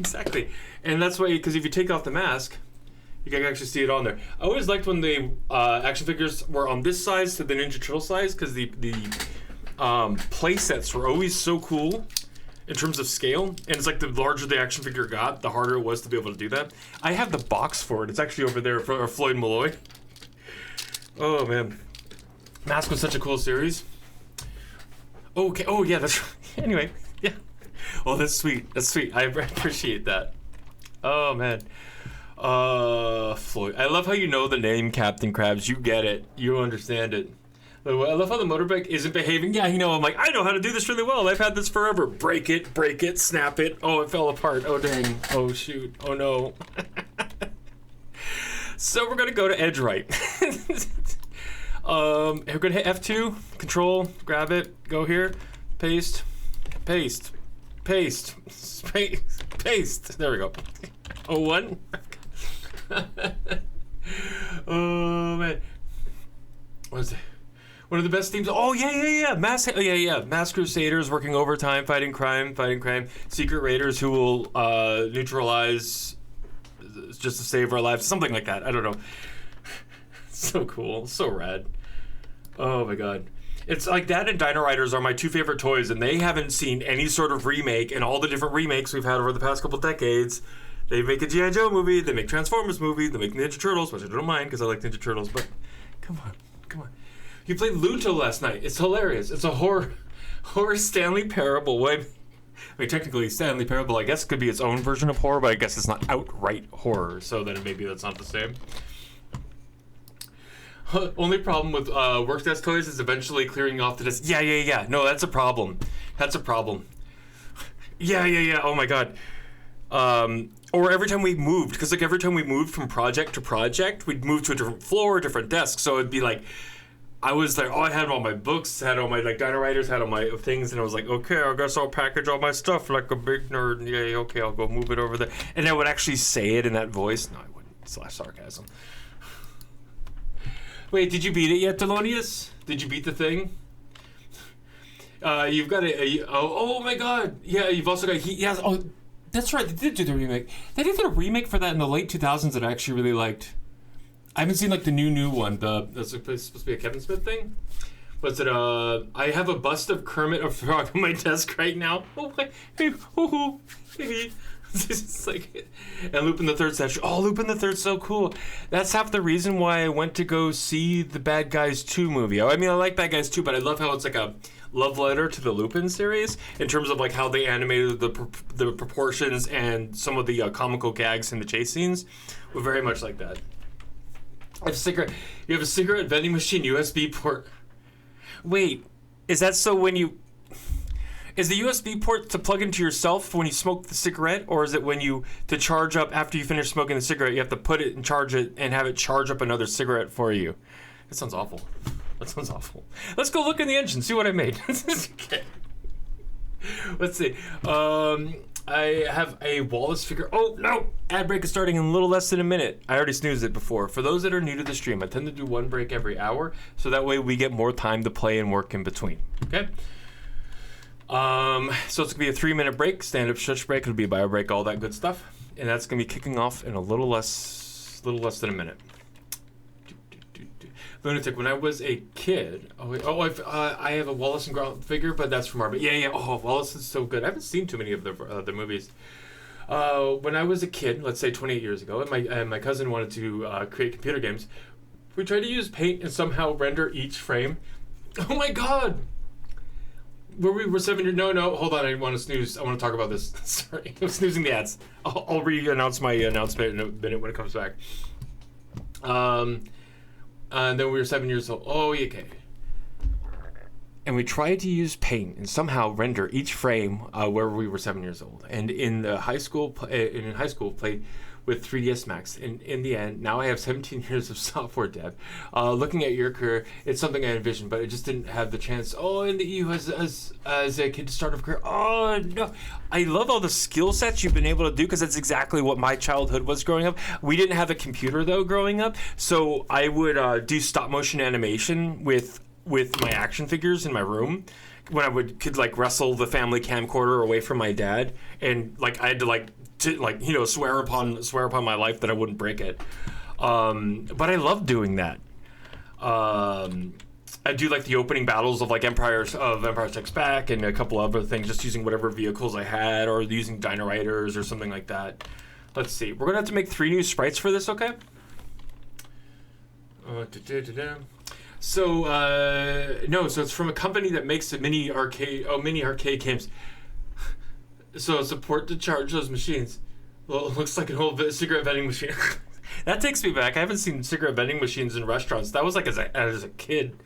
And that's why, because if you take off the mask, you can actually see it on there. I always liked when the action figures were on this size to the Ninja Turtle size, because the play sets were always so cool in terms of scale, and it's like the larger the action figure got, the harder it was to be able to do that. I have the box for it. It's actually over there for Floyd Malloy. Oh man, Mask was such a cool series. Okay. Oh yeah, that's anyway. Yeah. Oh, that's sweet. I appreciate that. Oh man. Floyd. I love how you know the name Captain Krabs. You get it. You understand it. I love how the motorbike isn't behaving. Yeah, I'm like, I know how to do this really well. I've had this forever. Break it, snap it. Oh, it fell apart. Oh, dang. Oh, shoot. Oh, no. So we're going to go to edge right. We're going to hit F2, control, grab it, go here, paste. There we go. Oh, one. Oh, man. What is it? One of the best themes. Oh yeah. Mass Crusaders working overtime, fighting crime. Secret Raiders who will neutralize just to save our lives. Something like that. I don't know. So cool. So rad. Oh my god. It's like that and Dino Riders are my two favorite toys, and they haven't seen any sort of remake. And all the different remakes we've had over the past couple decades. They make a G.I. Joe movie. They make Transformers movie. They make Ninja Turtles, which I don't mind because I like Ninja Turtles. But come on. You played Luto last night. It's hilarious. It's a horror Stanley Parable. I mean, technically, Stanley Parable, I guess, could be its own version of horror, but I guess it's not outright horror, so then maybe that's not the same. Only problem with work desk toys is eventually clearing off the desk. Yeah. No, that's a problem. Yeah. Oh my god. Or every time we moved, because every time we moved from project to project, we'd move to a different floor, different desk, so it'd be like, I was like, I had all my books, had all my Dino Riders, had all my things, and I was like, okay, I guess I'll package all my stuff like a big nerd. Yeah, okay, I'll go move it over there. And I would actually say it in that voice. No, I wouldn't. / sarcasm. Wait, did you beat it yet, Thelonious? Did you beat the thing? You've got oh my god. Yeah, you've also got oh, that's right, they did do the remake. They did a remake for that in the late 2000s that I actually really liked. I haven't seen the new one. That's supposed to be a Kevin Smith thing. What's it? I have a bust of Kermit the Frog on my desk right now. Oh my, hey. It's like, and Lupin the Third statue. Oh, Lupin the Third's so cool. That's half the reason why I went to go see the Bad Guys 2 movie. I mean, I like Bad Guys 2, but I love how it's like a love letter to the Lupin series in terms of how they animated the proportions and some of the comical gags in the chase scenes were very much like that. You have a cigarette vending machine USB port. Wait, is that so when you... Is the USB port to plug into yourself when you smoke the cigarette, or is it to charge up after you finish smoking the cigarette, you have to put it and charge it and have it charge up another cigarette for you? That sounds awful. Let's go look in the engine, see what I made. Okay. Let's see. I have a Wallace figure. Oh, no! Ad break is starting in a little less than a minute. I already snoozed it before. For those that are new to the stream, I tend to do one break every hour, so that way we get more time to play and work in between. Okay? So it's going to be a 3-minute break, stand-up stretch break, it'll be a bio break, all that good stuff. And that's going to be kicking off in a little less than a minute. Lunatic, when I was a kid, I have a Wallace and Gromit figure, but that's from Arbor. Yeah. Oh, Wallace is so good. I haven't seen too many of the movies. When I was a kid, let's say 28 years ago, and my cousin wanted to create computer games, we tried to use Paint and somehow render each frame. Oh my God! where we were 7 years. No, hold on. I want to snooze. I want to talk about this. Sorry, I'm snoozing the ads. I'll re-announce my announcement in a minute when it comes back. And then we were 7 years old. Oh, yeah, okay. And we tried to use Paint and somehow render each frame where we were 7 years old. And in high school, played with 3ds Max. And in the end, now I have 17 years of software dev. Looking at your career, it's something I envisioned, but I just didn't have the chance. Oh, in the EU as a kid to start a career. Oh, no. I love all the skill sets you've been able to do because that's exactly what my childhood was growing up. We didn't have a computer, though, growing up. So I would do stop motion animation with my action figures in my room when I could like wrestle the family camcorder away from my dad, and like I had to swear upon my life that I wouldn't break it. But I love doing that. I do like the opening battles of like Empire Strikes Back and a couple other things, just using whatever vehicles I had or using Dino Riders or something like that. Let's see. We're gonna have to make 3 new sprites for this, okay? So so it's from a company that makes mini arcade games. So support to charge those machines. Well, it looks like an old cigarette vending machine. That takes me back. I haven't seen cigarette vending machines in restaurants. That was like as a kid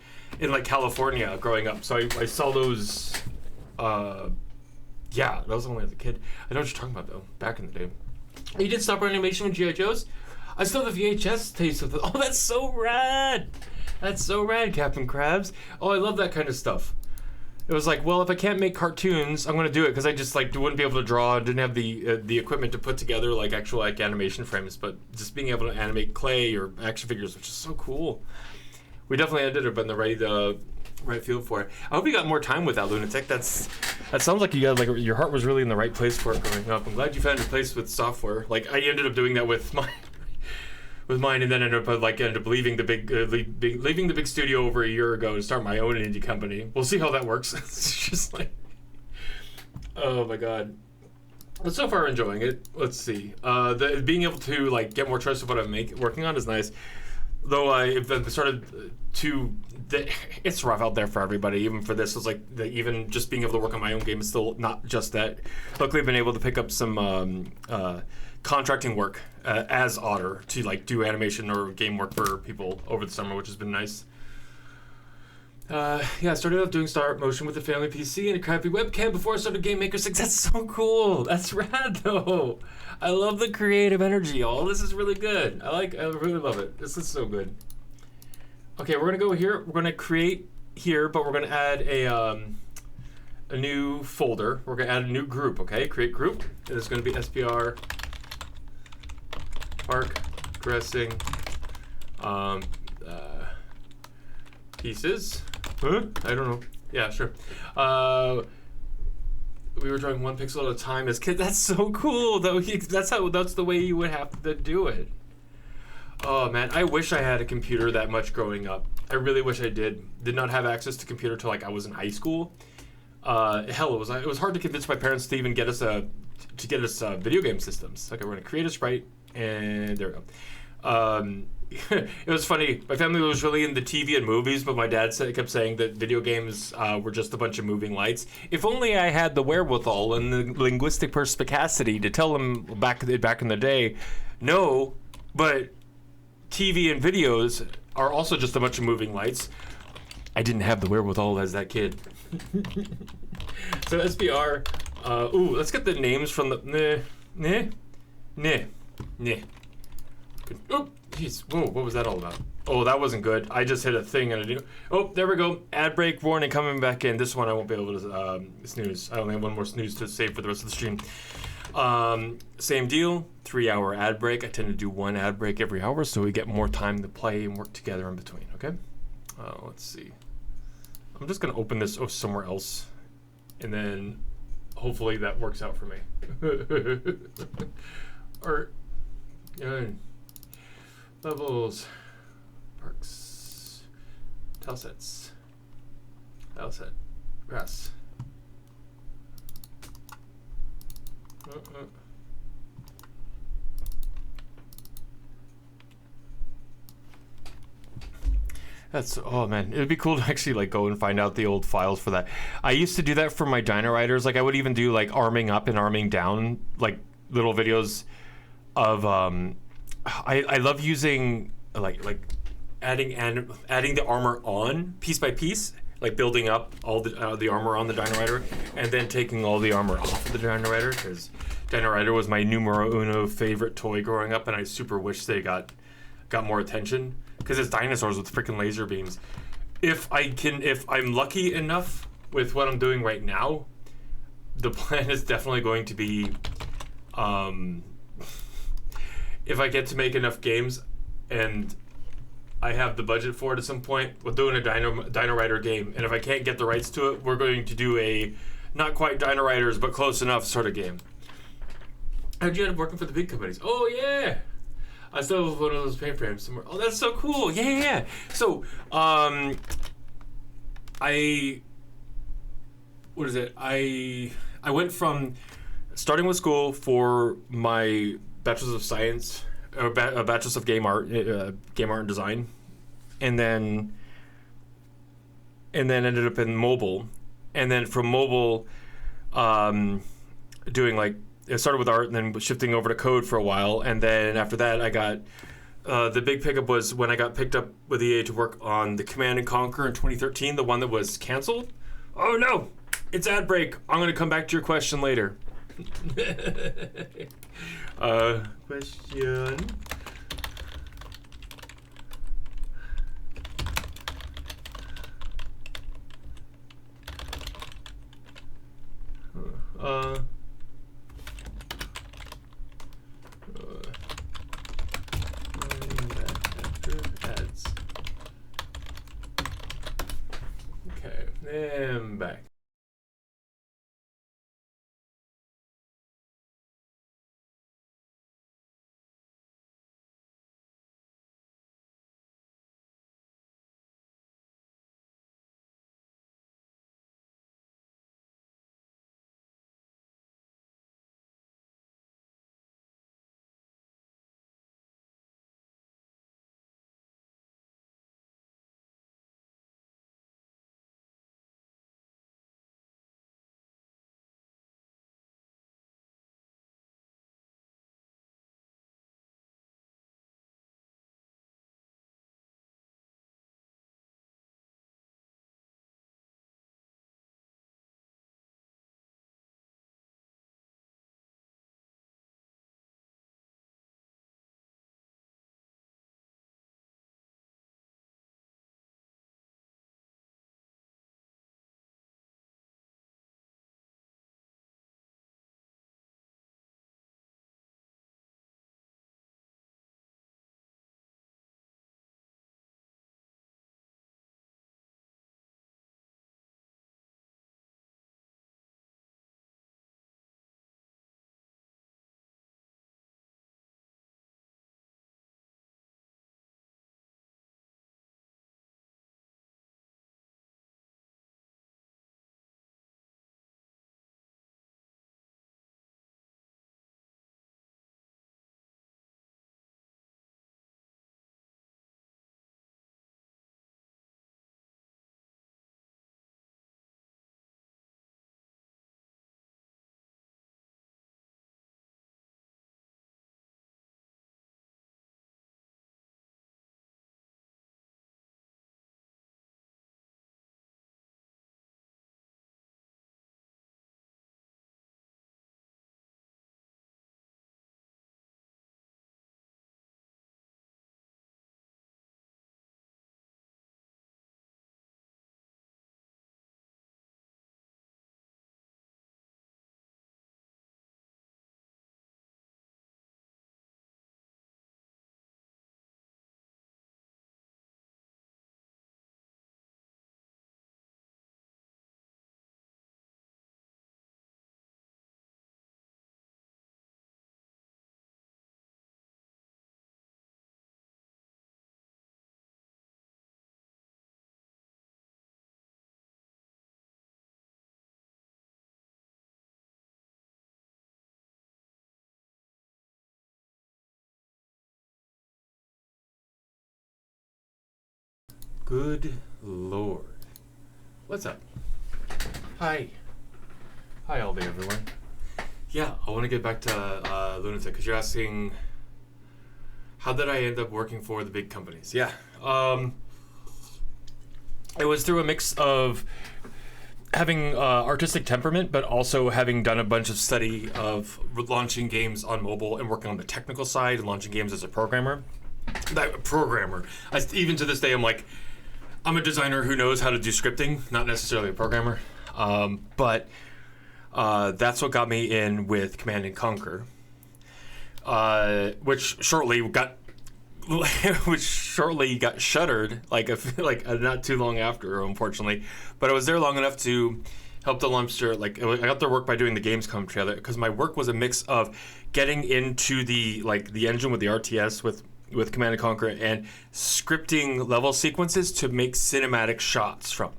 in like California growing up. So I saw those. That was only as a kid. I know what you're talking about though. Back in the day, you did stop animation with GI Joes. I still have the VHS taste of it. Oh, that's so rad. That's so rad, Captain Krabs. Oh, I love that kind of stuff. It was like, well, if I can't make cartoons, I'm gonna do it because I just like wouldn't be able to draw. Didn't have the equipment to put together like actual like animation frames, but just being able to animate clay or action figures, which is so cool. We definitely ended up in the right field for it. I hope you got more time with that, Lunatic. That sounds like you got like your heart was really in the right place for it growing up. I'm glad you found a place with software. Like I ended up doing that with mine, and then ended up leaving the big studio over a year ago to start my own indie company. We'll see how that works. It's just like, oh my god. But so far enjoying it. Let's see. Being able to like get more choice of what I'm working on is nice. Though I've started to, it's rough out there for everybody. Even for this, it's like even just being able to work on my own game is still not just that. Luckily, I've been able to pick up some contracting work as Otter to like do animation or game work for people over the summer, which has been nice. I started out doing start motion with a family PC and a crappy webcam before I started GameMaker 6. That's so cool. That's rad though. I love the creative energy. All this is really good. I really love it. This is so good. Okay, we're gonna go here. We're gonna create here, but we're gonna add a new folder. We're gonna add a new group. Okay, create group. And it's gonna be SPR park dressing pieces. Huh? I don't know. Yeah, sure. We were drawing 1 pixel at a time as kids. That's so cool, though. That's the way you would have to do it. Oh man, I wish I had a computer that much growing up. I really wish I did. Did not have access to computer till like I was in high school. Hell, it was hard to convince my parents to even get us video game systems. Okay, we're gonna create a sprite, and there we go. It was funny. My family was really into TV and movies, but my dad kept saying that video games were just a bunch of moving lights. If only I had the wherewithal and the linguistic perspicacity to tell them back in the day, no, but TV and videos are also just a bunch of moving lights. I didn't have the wherewithal as that kid. So SBR, let's get the names from the Oh, jeez. Whoa, what was that all about? Oh, that wasn't good. I just hit a thing and I didn't. Oh, there we go. Ad break warning coming back in. This one I won't be able to snooze. I only have one more snooze to save for the rest of the stream. Same deal. 3-hour ad break. I tend to do 1 ad break every hour so we get more time to play and work together in between. Okay. Let's see. I'm just gonna open this somewhere else, and then hopefully that works out for me. Or. Levels, parks, tilesets, tileset, grass. That's oh man, it'd be cool to actually like go and find out the old files for that. I used to do that for my Dino Riders. Like I would even do like arming up and arming down, like little videos of I love using like adding the armor on piece by piece, like building up all the armor on the Dino Rider, and then taking all the armor off of the Dino Rider because Dino Rider was my numero uno favorite toy growing up, and I super wish they got more attention because it's dinosaurs with freaking laser beams. If I'm lucky enough with what I'm doing right now, the plan is definitely going to be, if I get to make enough games, and I have the budget for it at some point, we're doing a Dino Rider game, and if I can't get the rights to it, we're going to do a not quite Dino Riders but close enough sort of game. How'd you end up working for the big companies? Oh yeah. I still have one of those paint frames somewhere. Oh, that's so cool. Yeah. So, what is it? I went from starting with school for my Bachelor's of Science, or Bachelor's of Game Art and Design, and then ended up in mobile, and then from mobile, doing like it started with art and then shifting over to code for a while, and then after that I got the big pickup was when I got picked up with EA to work on the Command and Conquer in 2013, the one that was canceled. Oh no, it's ad break. I'm gonna come back to your question later. Question. Uh. Ads. Okay, and back. Good Lord. What's up? Hi. Hi, all day, everyone. Yeah, I want to get back to Lunatic, because you're asking, how did I end up working for the big companies? Yeah. It was through a mix of having artistic temperament, but also having done a bunch of study of launching games on mobile and working on the technical side and launching games as a programmer. Even to this day, I'm a designer who knows how to do scripting, not necessarily a programmer. But that's what got me in with Command and Conquer, which shortly got shuttered, not too long after, unfortunately. But I was there long enough to help the launcher. I got their work by doing the Gamescom trailer, because my work was a mix of getting into the engine with the RTS with Command and Conquer and scripting level sequences to make cinematic shots from.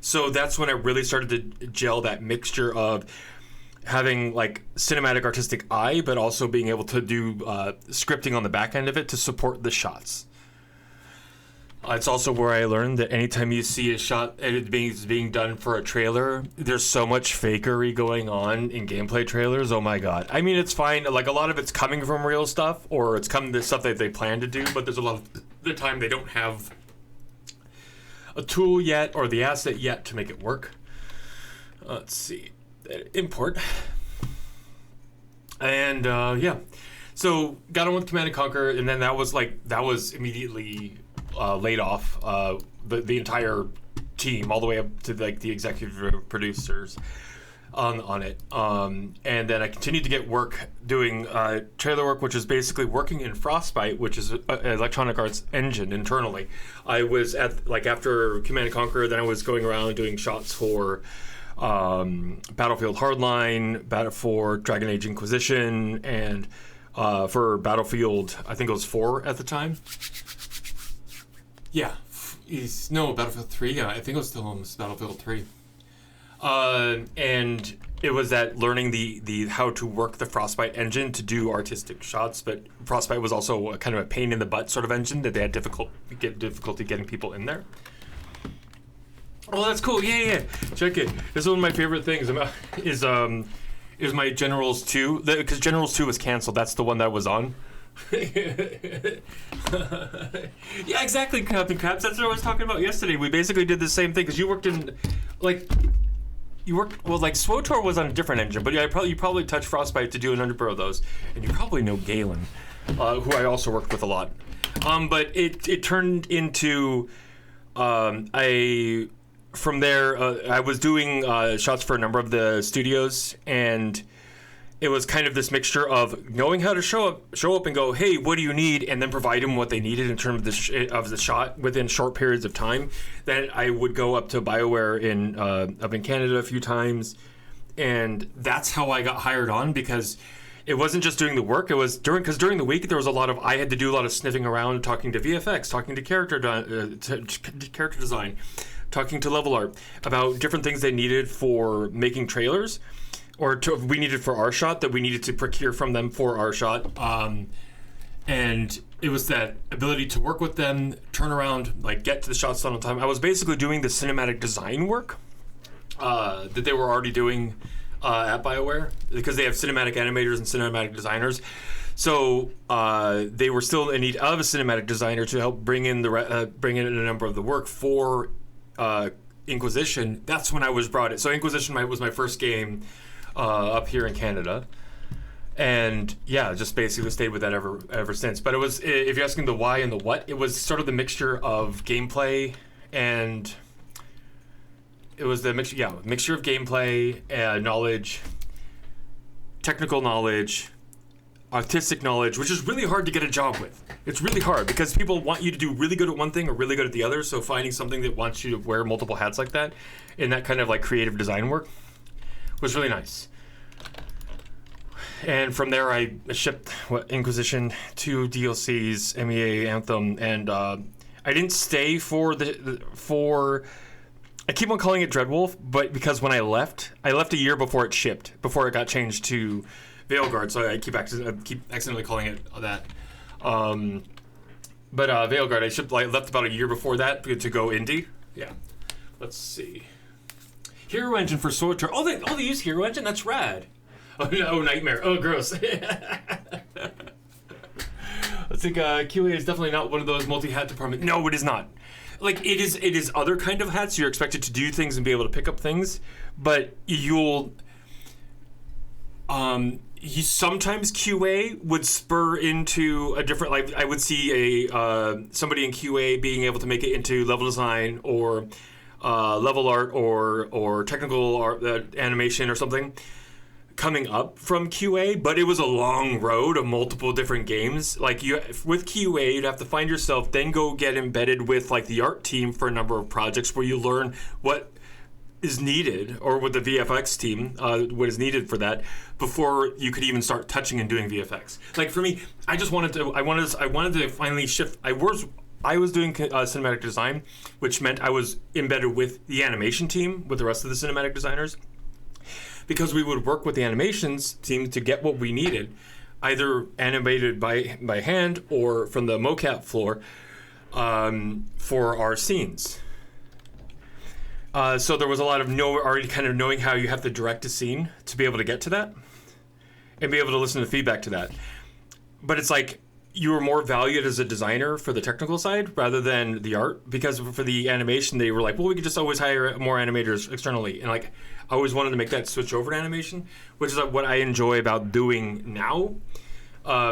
So that's when I really started to gel that mixture of having cinematic artistic eye, but also being able to do scripting on the back end of it to support the shots. It's also where I learned that anytime you see a shot being done for a trailer, there's so much fakery going on in gameplay trailers. Oh my god. I mean, it's fine. A lot of it's coming from real stuff, or it's coming to stuff that they plan to do, but there's a lot of the time they don't have a tool yet or the asset yet to make it work. Let's see. Import. And yeah. So got on with Command and Conquer, and then that was immediately laid off the entire team, all the way up to the executive producers on it. And then I continued to get work doing trailer work, which is basically working in Frostbite, which is Electronic Arts engine internally. I was at after Command and Conquer, then I was going around doing shots for Battlefield Hardline, for Dragon Age Inquisition, and for Battlefield, I think it was 4 at the time. Yeah, Battlefield 3. Yeah, I think it was still almost Battlefield 3. And it was that learning the how to work the Frostbite engine to do artistic shots, but Frostbite was also a kind of a pain in the butt sort of engine that they had difficulty getting people in there. Oh, that's cool. Yeah. Check it. This is one of my favorite things. Is my Generals 2, because Generals 2 was canceled. That's the one that was on. Yeah, exactly, Captain Caps. That's what I was talking about yesterday. We basically did the same thing, because you worked in SWOTOR was on a different engine, but yeah, you probably touched Frostbite to do a number of those, and you probably know Galen, who I also worked with a lot. But it turned into from there, I was doing shots for a number of the studios, and it was kind of this mixture of knowing how to show up and go, hey, what do you need? And then provide them what they needed in terms of the shot within short periods of time. Then I would go up to BioWare up in Canada a few times. And that's how I got hired on, because it wasn't just doing the work. It was during the week, there was I had to do a lot of sniffing around, talking to VFX, talking to character design, talking to level art about different things they needed for making trailers. We needed for our shot that we needed to procure from them for our shot. And it was that ability to work with them, turn around, get to the shots done on time. I was basically doing the cinematic design work that they were already doing at BioWare, because they have cinematic animators and cinematic designers. So they were still in need of a cinematic designer to help bring in a number of the work for Inquisition. That's when I was brought in. So Inquisition was my first game up here in Canada, and yeah, just basically stayed with that ever since. But it was, if you're asking the why and the what, it was sort of the mixture of gameplay, and it was the mixture of gameplay, knowledge, technical knowledge, artistic knowledge, which is really hard to get a job with. It's really hard because people want you to do really good at one thing or really good at the other. So finding something that wants you to wear multiple hats like that in that kind of creative design work was really nice. And from there, I shipped Inquisition, 2 DLCs, MEA, Anthem, and I didn't stay for I keep on calling it Dreadwolf, but because when I left a year before it shipped, before it got changed to Veilguard, so I keep accidentally calling it that. But Veilguard, I should left about a year before that to go indie. Yeah. Let's see. Hero Engine for Sword Turtle. Oh, they use Hero Engine? That's rad. Oh, no, Nightmare. Oh, gross. I think QA is definitely not one of those multi-hat departments. No, it is not. Like, it is other kind of hats. You're expected to do things and be able to pick up things, but sometimes QA would spur into a different, like, I would see somebody in QA being able to make it into level design or level art or technical art, animation or something coming up from QA, but it was a long road of multiple different games. Like, with QA, you'd have to find yourself, then go get embedded with like the art team for a number of projects where you learn what is needed, or with the VFX team, what is needed for that before you could even start touching and doing VFX. Like, for me, I wanted to finally shift. I was doing cinematic design, which meant I was embedded with the animation team, with the rest of the cinematic designers, because we would work with the animations team to get what we needed, either animated by hand or from the mocap floor for our scenes. So there was a lot of already kind of knowing how you have to direct a scene to be able to get to that and be able to listen to feedback to that. But it's like you were more valued as a designer for the technical side rather than the art, because for the animation they were like, well, we could just always hire more animators externally, and like I always wanted to make that switch over to animation, which is like what I enjoy about doing now,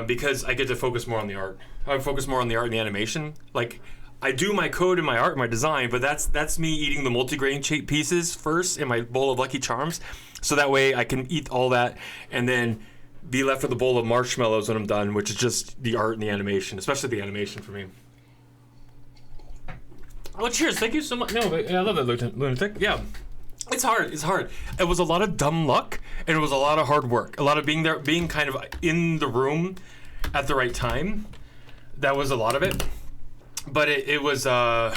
because I get to focus more on the art. I focus more on the art and the animation. Like, I do my code and my art and my design, but that's me eating the multigrain pieces first in my bowl of Lucky Charms, so that way I can eat all that and then be left with a bowl of marshmallows when I'm done, which is just the art and the animation, especially the animation for me. Oh, cheers! Thank you so much. No, I love that, Lunatic. Yeah, it's hard. It's hard. It was a lot of dumb luck, and it was a lot of hard work. A lot of being there, being kind of in the room at the right time. That was a lot of it. But it was a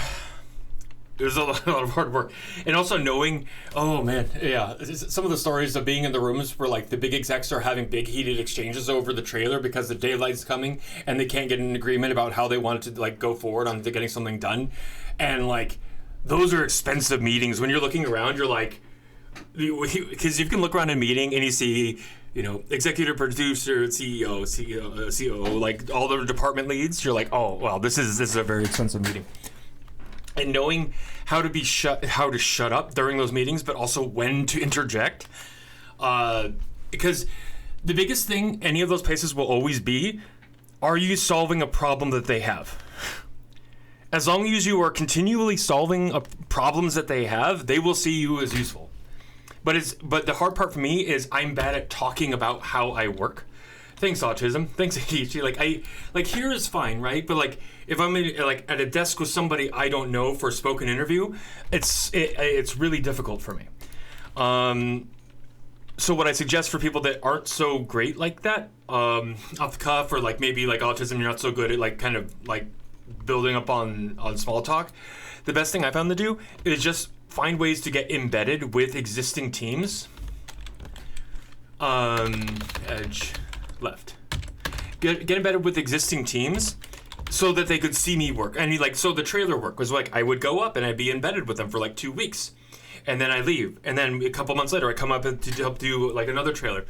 lot of hard work, and also knowing, oh man, yeah, some of the stories of being in the rooms where like the big execs are having big heated exchanges over the trailer because the daylight's coming and they can't get an agreement about how they want it to like go forward on getting something done, and like those are expensive meetings. When you're looking around, you're like, because you can look around a meeting and you see, you know, executive producer, CEO, COO, like all the department leads. You're like, oh, well, this is a very expensive meeting. And knowing how to shut up during those meetings, but also when to interject, because the biggest thing any of those places will always be, are you solving a problem that they have? As long as you are continually solving problems that they have, they will see you as useful. But the hard part for me is I'm bad at talking about how I work. Thanks, autism. Thanks, ADHD. Like here is fine, right? But like if I'm at a desk with somebody I don't know for a spoken interview, it's really difficult for me. So what I suggest for people that aren't so great like that, off the cuff, or like maybe like autism, you're not so good at like kind of like building up on small talk. The best thing I found to do is just find ways to get embedded with existing teams. Edge left. Get embedded with existing teams so that they could see me work. I mean, like, so the trailer work was like I would go up and I'd be embedded with them for like 2 weeks, and then I leave, and then a couple months later I come up to help do like another trailer.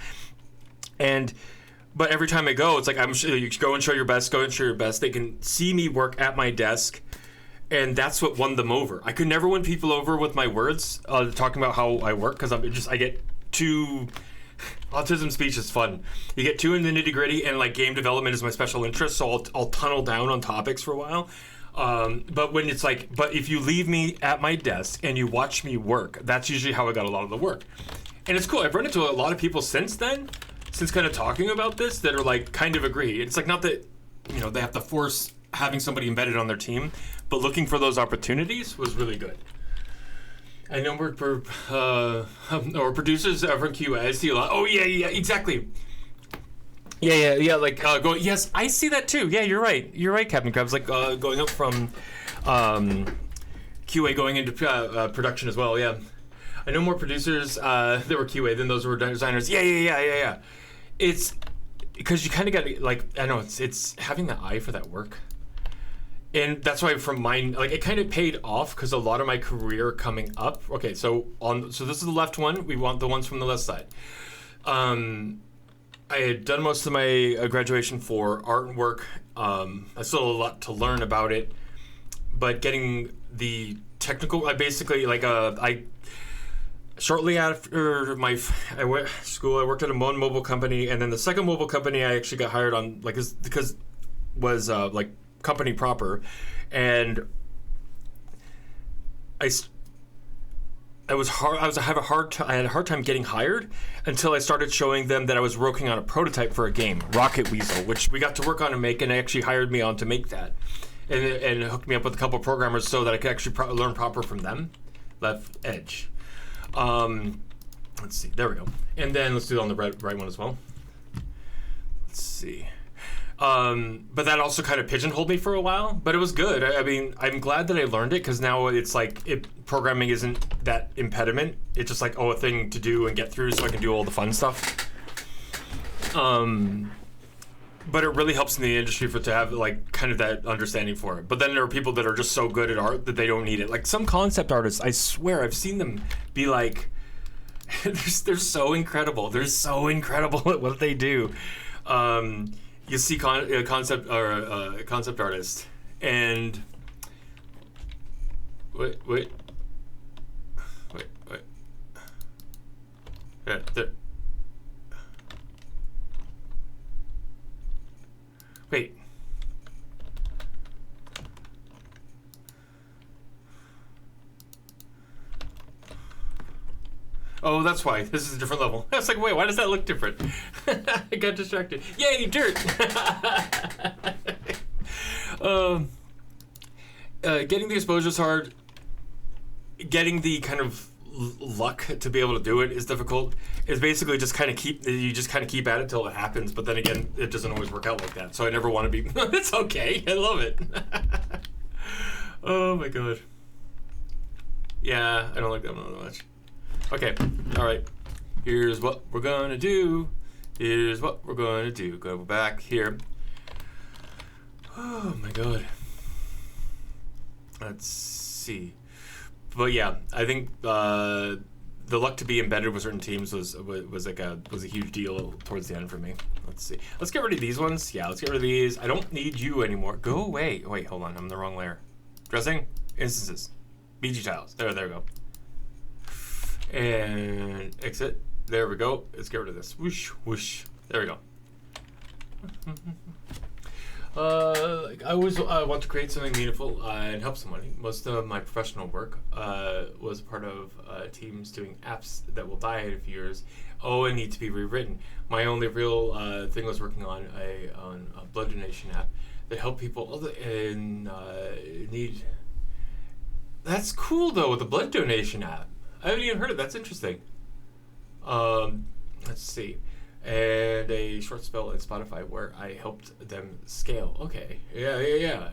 But every time I go, it's like you go and show your best. Go and show your best. They can see me work at my desk. And that's what won them over. I could never win people over with my words, talking about how I work, because I get too... Autism speech is fun. You get too in the nitty gritty, and like game development is my special interest, so I'll tunnel down on topics for a while. But when it's like, but if you leave me at my desk and you watch me work, that's usually how I got a lot of the work. And it's cool. I've run into a lot of people since then, since kind of talking about this, that are like kind of agree. It's like not that, you know, they have to force having somebody embedded on their team, but looking for those opportunities was really good. I know we're or producers from QA. I see a lot. Oh yeah, exactly. Yeah. Like going. Yes, I see that too. Yeah, you're right. You're right, Captain Krabs. Like going up from QA going into production as well. Yeah, I know more producers that were QA than those who were designers. Yeah. It's because you kind of got to, like, I know it's having the eye for that work. And that's why from mine, like it kind of paid off because a lot of my career coming up. Okay, so this is the left one. We want the ones from the left side. I had done most of my graduation for art and work. I still have a lot to learn about it, but getting the technical, I basically shortly after I went to school, I worked at one mobile company, and then the second mobile company I actually got hired on, because was like company proper, and I had a hard time getting hired until I started showing them that I was working on a prototype for a game, Rocket Weasel, which we got to work on and make, and they actually hired me on to make that, and hooked me up with a couple of programmers so that I could actually learn proper from them. Left edge. Let's see. There we go. And then let's do it on the right one as well. Let's see. But that also kind of pigeonholed me for a while, but it was good. I mean, I'm glad that I learned it because now it's like programming isn't that impediment. It's just like, a thing to do and get through so I can do all the fun stuff. But it really helps in the industry to have like kind of that understanding for it. But then there are people that are just so good at art that they don't need it. Like some concept artists, I swear I've seen them be like, they're so incredible. They're so incredible at what they do. You see concept artist, and wait. Yeah, there. Wait. Oh, that's why. This is a different level. I was like, wait, why does that look different? I got distracted. Yay, dirt! Getting the exposure is hard. Getting the kind of luck to be able to do it is difficult. It's basically just kind of keep at it till it happens. But then again, it doesn't always work out like that. So I never want to be. It's okay. I love it. Oh my god. Yeah, I don't like that one that much. Okay, all right. Here's what we're gonna do. Go back here. Oh my god. Let's see. But yeah, I think the luck to be embedded with certain teams was a huge deal towards the end for me. Let's see. Let's get rid of these ones. Yeah, let's get rid of these. I don't need you anymore. Go away. Wait, hold on. I'm in the wrong layer. Dressing, instances, BG tiles. There we go. And exit. There we go. Let's get rid of this. Whoosh, whoosh. There we go. I always want to create something meaningful and help somebody. Most of my professional work was part of teams doing apps that will die in a few years. And need to be rewritten. My only real thing was working on a blood donation app that helped people in need. That's cool though, with the blood donation app. I haven't even heard of it. That's interesting. Let's see. And a short spell at Spotify where I helped them scale. Okay. Yeah.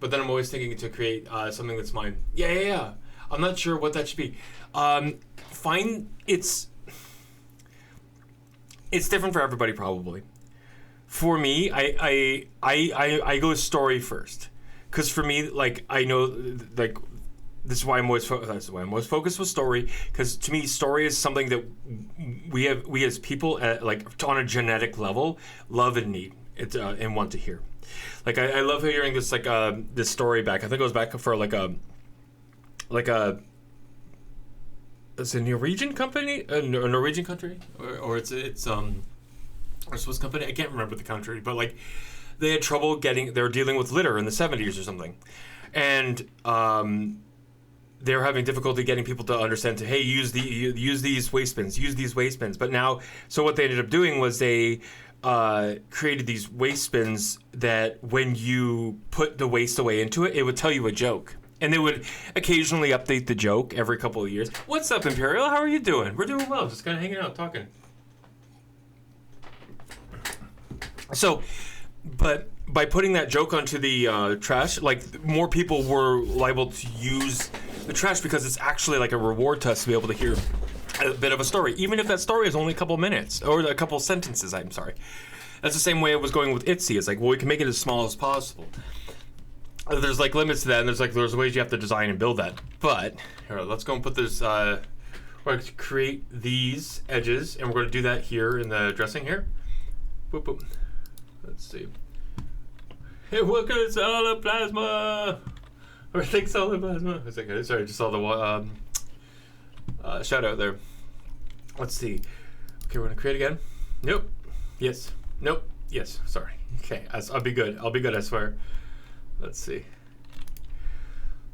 But then I'm always thinking to create something that's mine. Yeah. I'm not sure what that should be. It's different for everybody probably. For me, I go story first. Because for me, like, I know, like, this is why I'm always focused with story, because to me, story is something that we as people, like on a genetic level, love and need it and want to hear. Like I love hearing this this story back. I think it goes back for it's a Norwegian company, a Norwegian country, or it's a Swiss company. I can't remember the country, but like they had trouble they were dealing with litter in the 70s or something, and they were having difficulty getting people to understand hey, use these waste bins. But now, so what they ended up doing was they created these waste bins that when you put the waste away into it, it would tell you a joke. And they would occasionally update the joke every couple of years. What's up, Imperial? How are you doing? We're doing well, just kind of hanging out, talking. So, but by putting that joke onto the trash, like more people were liable to use the trash because it's actually like a reward to us to be able to hear a bit of a story, even if that story is only a couple minutes or a couple sentences. I'm sorry. That's the same way it was going with Etsy. It's like, well, we can make it as small as possible. there's like limits to that, and there's ways you have to design and build that. But here, let's go and put this. We're going to create these edges, and we're going to do that here in the dressing here. Boop boop. Let's see. Hey, look at solid plasma. Or think solid plasma. It's okay. Sorry, just saw the shout out there. Let's see. Okay, we're gonna create again. Nope. Yes. Nope. Yes. Sorry. Okay, I'll be good. I'll be good, I swear. Let's see.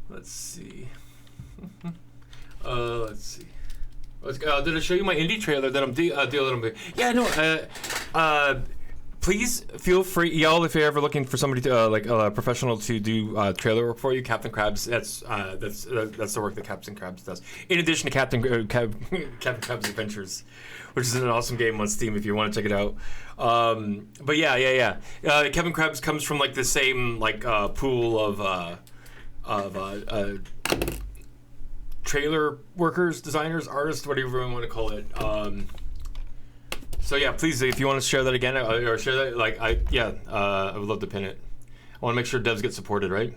Let's see. Let's see. Did I show you my indie trailer that I'm dealing with? Yeah, no. Please feel free, y'all, if you're ever looking for somebody to like a professional to do trailer work for you. Captain Krabs, that's the work that Captain Krabs does. In addition to Captain Krabs Adventures, which is an awesome game on Steam if you want to check it out. But yeah. Captain Krabs comes from like the same like pool of trailer workers, designers, artists, whatever you want to call it. So yeah, please, if you want to share that again or share that, like I would love to pin it. I want to make sure devs get supported, right?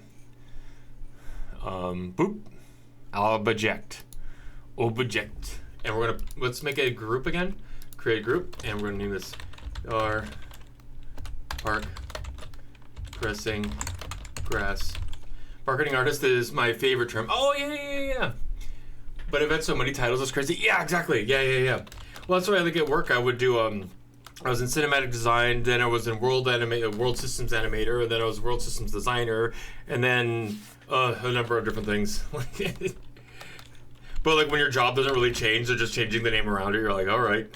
Boop, object, and let's make a group again. Create a group, and we're gonna name this our park dressing grass. Marketing artist is my favorite term. Oh yeah. But I've had so many titles, it's crazy. Yeah, exactly. Yeah. Well, that's what I think at work. I would do. I was in cinematic design, then I was in world systems animator, and then I was world systems designer, and then a number of different things. But like when your job doesn't really change, they're just changing the name around it. You're like, all right.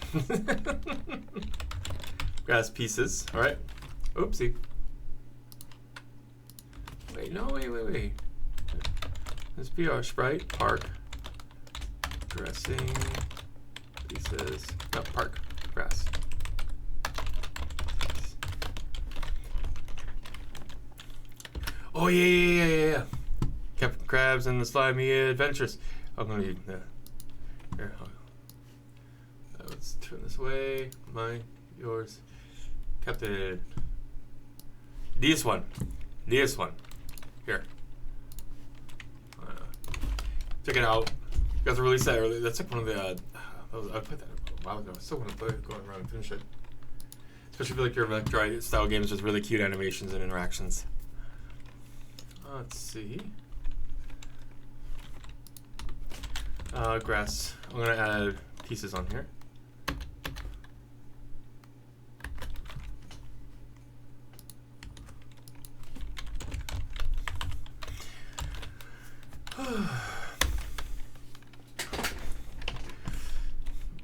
Grass pieces. All right. Oopsie. Wait. This PR sprite park dressing. Pieces. No, park. Grass. Oh, yeah. Captain Krabs and the Slimy Adventures. I'm going to need that. Here. Let's turn this way. Mine. Yours. Captain. This one. Here. Check it out. Got to release that early. That's like one of the... I played that a while ago. I still want to play it, go around and finish it. Especially if you like your retro style games with really cute animations and interactions. Let's see. Grass. I'm going to add pieces on here.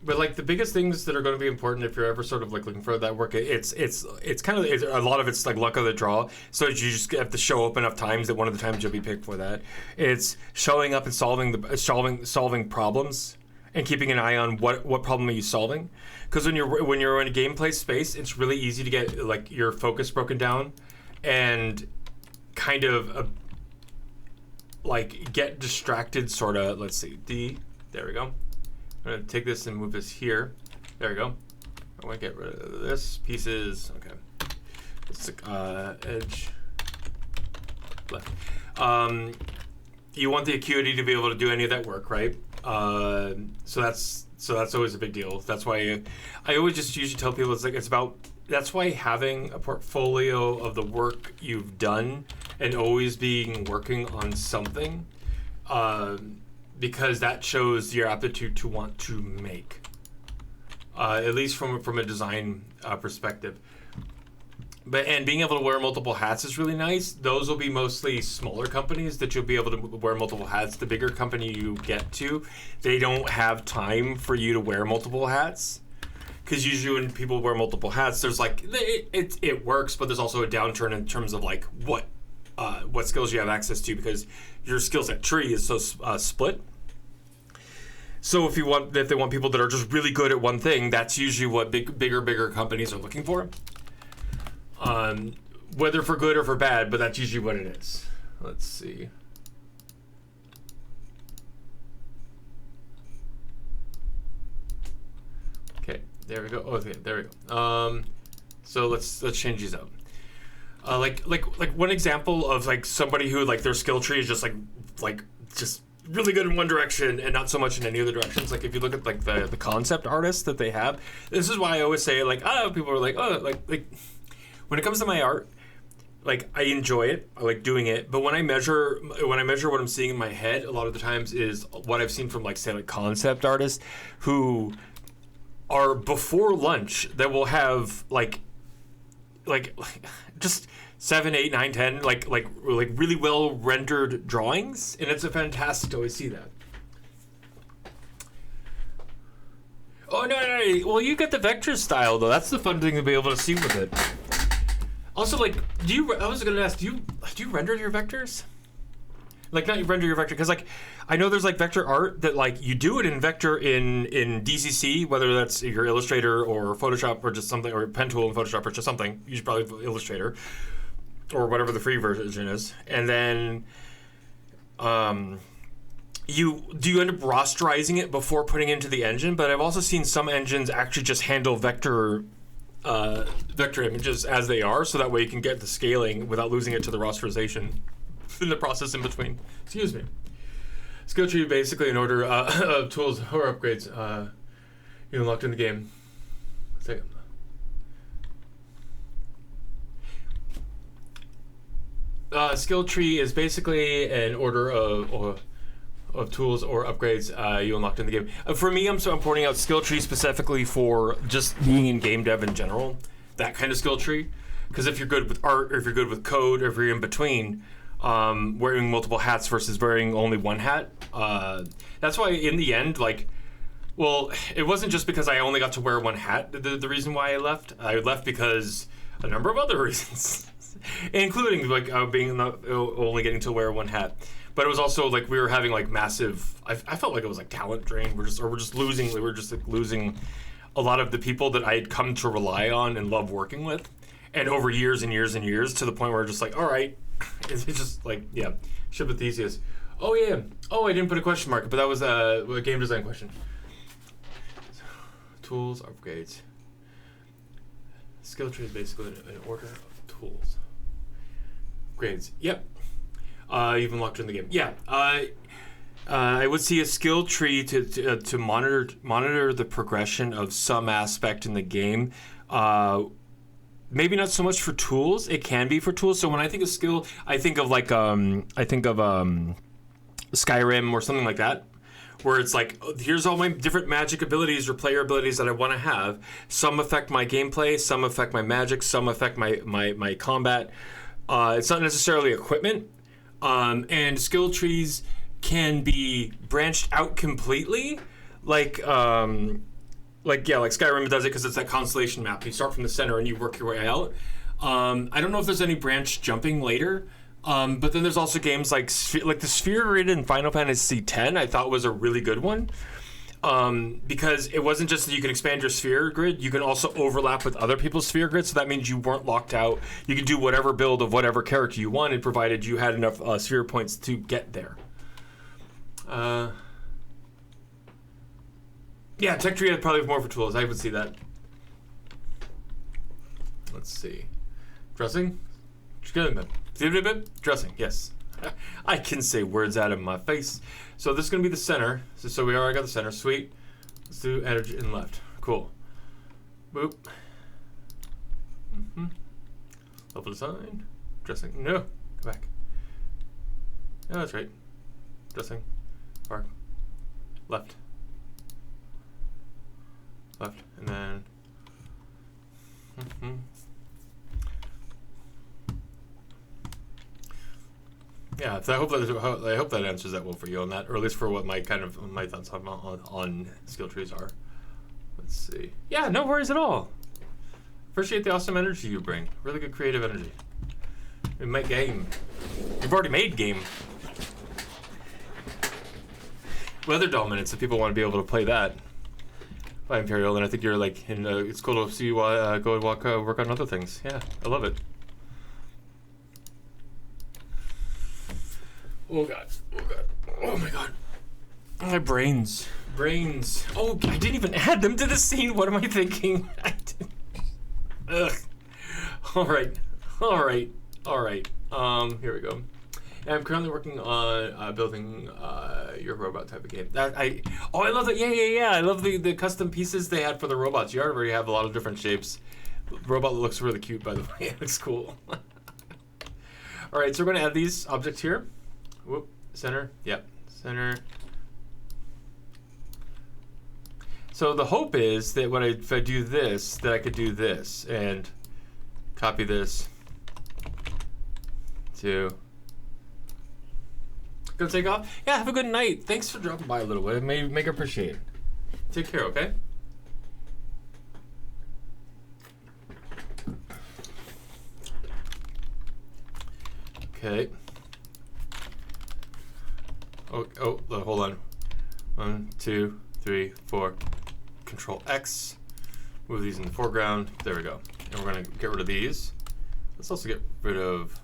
But like the biggest things that are going to be important if you're ever sort of like looking for that work, it's kind of a lot of it's like luck of the draw. So you just have to show up enough times that one of the times you'll be picked for that. It's showing up and solving problems and keeping an eye on what problem are you solving. Because when you're in a gameplay space, it's really easy to get like your focus broken down and kind of like get distracted. Sort of. Let's see. There we go. I'm going to take this and move this here. There we go. I want to get rid of this. Pieces. Okay. It's edge. Left. You want the acuity to be able to do any of that work, right? So that's always a big deal. That's why I always just usually tell people that's why having a portfolio of the work you've done and always being working on something, because that shows your aptitude to want to make, at least from a design perspective. And being able to wear multiple hats is really nice. Those will be mostly smaller companies that you'll be able to wear multiple hats. The bigger company you get to, they don't have time for you to wear multiple hats. Because usually when people wear multiple hats, there's like it works, but there's also a downturn in terms of like what skills you have access to, because your skill set tree is so split. So if they want people that are just really good at one thing, that's usually what bigger companies are looking for. Whether for good or for bad, but that's usually what it is. Let's see. Okay, there we go. Oh, okay, there we go. So let's change these up. Like one example of like somebody who like their skill tree is just like just really good in one direction and not so much in any other directions. Like if you look at like the concept artists that they have, this is why I always say like people are like like when it comes to my art, like I enjoy it, I like doing it, but when I measure what I'm seeing in my head, a lot of the times is what I've seen from like say like concept artists who are before lunch that will have like just 7, 8, 9, 10 like really well rendered drawings, and it's a fantastic to always see that. Oh no, well you get the vector style though. That's the fun thing to be able to see with it. Also, like, I was gonna ask, do you render your vectors? Like, not render your vector, because like, I know there's like vector art that like you do it in vector in DCC, whether that's your Illustrator or Photoshop or just something, or pen tool in Photoshop or just something. Use probably Illustrator or whatever the free version is, and then you end up rasterizing it before putting it into the engine. But I've also seen some engines actually just handle vector images as they are, so that way you can get the scaling without losing it to the rasterization in the process in between. Excuse me. Skill tree basically in order of tools or upgrades you unlocked in the game. Skill tree is basically an order of tools or upgrades you unlocked in the game. For me, I'm pointing out skill tree specifically for just being in game dev in general, that kind of skill tree. Because if you're good with art, or if you're good with code, or if you're in between, wearing multiple hats versus wearing only one hat, that's why in the end, like, well, it wasn't just because I only got to wear one hat, the reason why I left. I left because a number of other reasons, including like being only getting to wear one hat. But it was also like we were having like massive. I felt like it was like talent drain. We're just losing a lot of the people that I had come to rely on and love working with, and over years and years and years, to the point where just like, all right, it's just like, yeah, ship with Theseus. Oh yeah. Oh, I didn't put a question mark, but that was a game design question. Tools, upgrades. Skill tree is basically an order of tools. Grades. Yep. You've unlocked in the game. Yeah. I would see a skill tree to monitor the progression of some aspect in the game. Maybe not so much for tools. It can be for tools. So when I think of skill, I think of like Skyrim or something like that, where it's like, here's all my different magic abilities or player abilities that I want to have. Some affect my gameplay, some affect my magic, some affect my combat. It's not necessarily equipment. And skill trees can be branched out completely, like Skyrim does it because it's that constellation map. You start from the center and you work your way out. I don't know if there's any branch jumping later, but then there's also games like the Sphere Grid in Final Fantasy X. I thought was a really good one, because it wasn't just that you can expand your sphere grid, you can also overlap with other people's sphere grids, so that means you weren't locked out. You could do whatever build of whatever character you wanted, provided you had enough sphere points to get there. Yeah, tech tree is probably more for tools. I would see that. Let's see. Dressing? Dressing, yes. I can say words out of my face. So this is going to be the center. So we already got the center. Sweet. Let's do energy and left. Cool. Boop. Level design. Dressing. No. Go back. No, that's right. Dressing. Park. Left. Left. And then... Yeah, so I hope that answers that well for you on that, or at least for what my thoughts on skill trees are. Let's see. Yeah, no worries at all. Appreciate the awesome energy you bring. Really good creative energy. We make game. We've already made game. Weather dominance. If people want to be able to play that by Imperial, then I think you're like, it's cool to see you go and work on other things. Yeah, I love it. Oh god. Oh god. Oh my god. My brains. Oh, I didn't even add them to the scene. What am I thinking? Ugh. All right. All right. Here we go. And I'm currently working on building your robot type of game. I love that. Yeah. I love the custom pieces they had for the robots. You already have a lot of different shapes. Robot looks really cute, by the way. It looks cool. All right, so we're going to add these objects here. Whoop, center. Yep, center. So the hope is that if I do this, that I could do this and copy this to. Gonna take off? Yeah, have a good night. Thanks for dropping by a little bit. Make appreciate it. Take care, okay? Okay. Oh, hold on. 1, 2, 3, 4. Control X. Move these in the foreground. There we go. And we're gonna get rid of these. Let's also get rid of.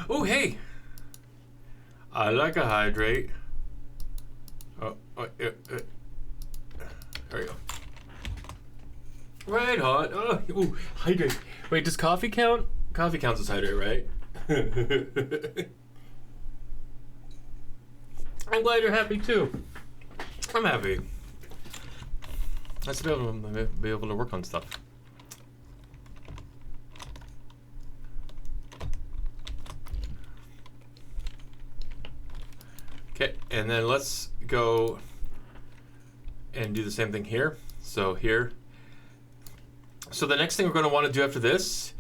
Oh, hey! I like a hydrate. There we go. Right on. Oh, ooh, hydrate. Wait, does coffee count? Coffee counts as hydrate, right? I'm glad you're happy too. I'm happy. Nice to be able to work on stuff. Okay, and then let's go and do the same thing here. So here. So the next thing we're going to want to do after this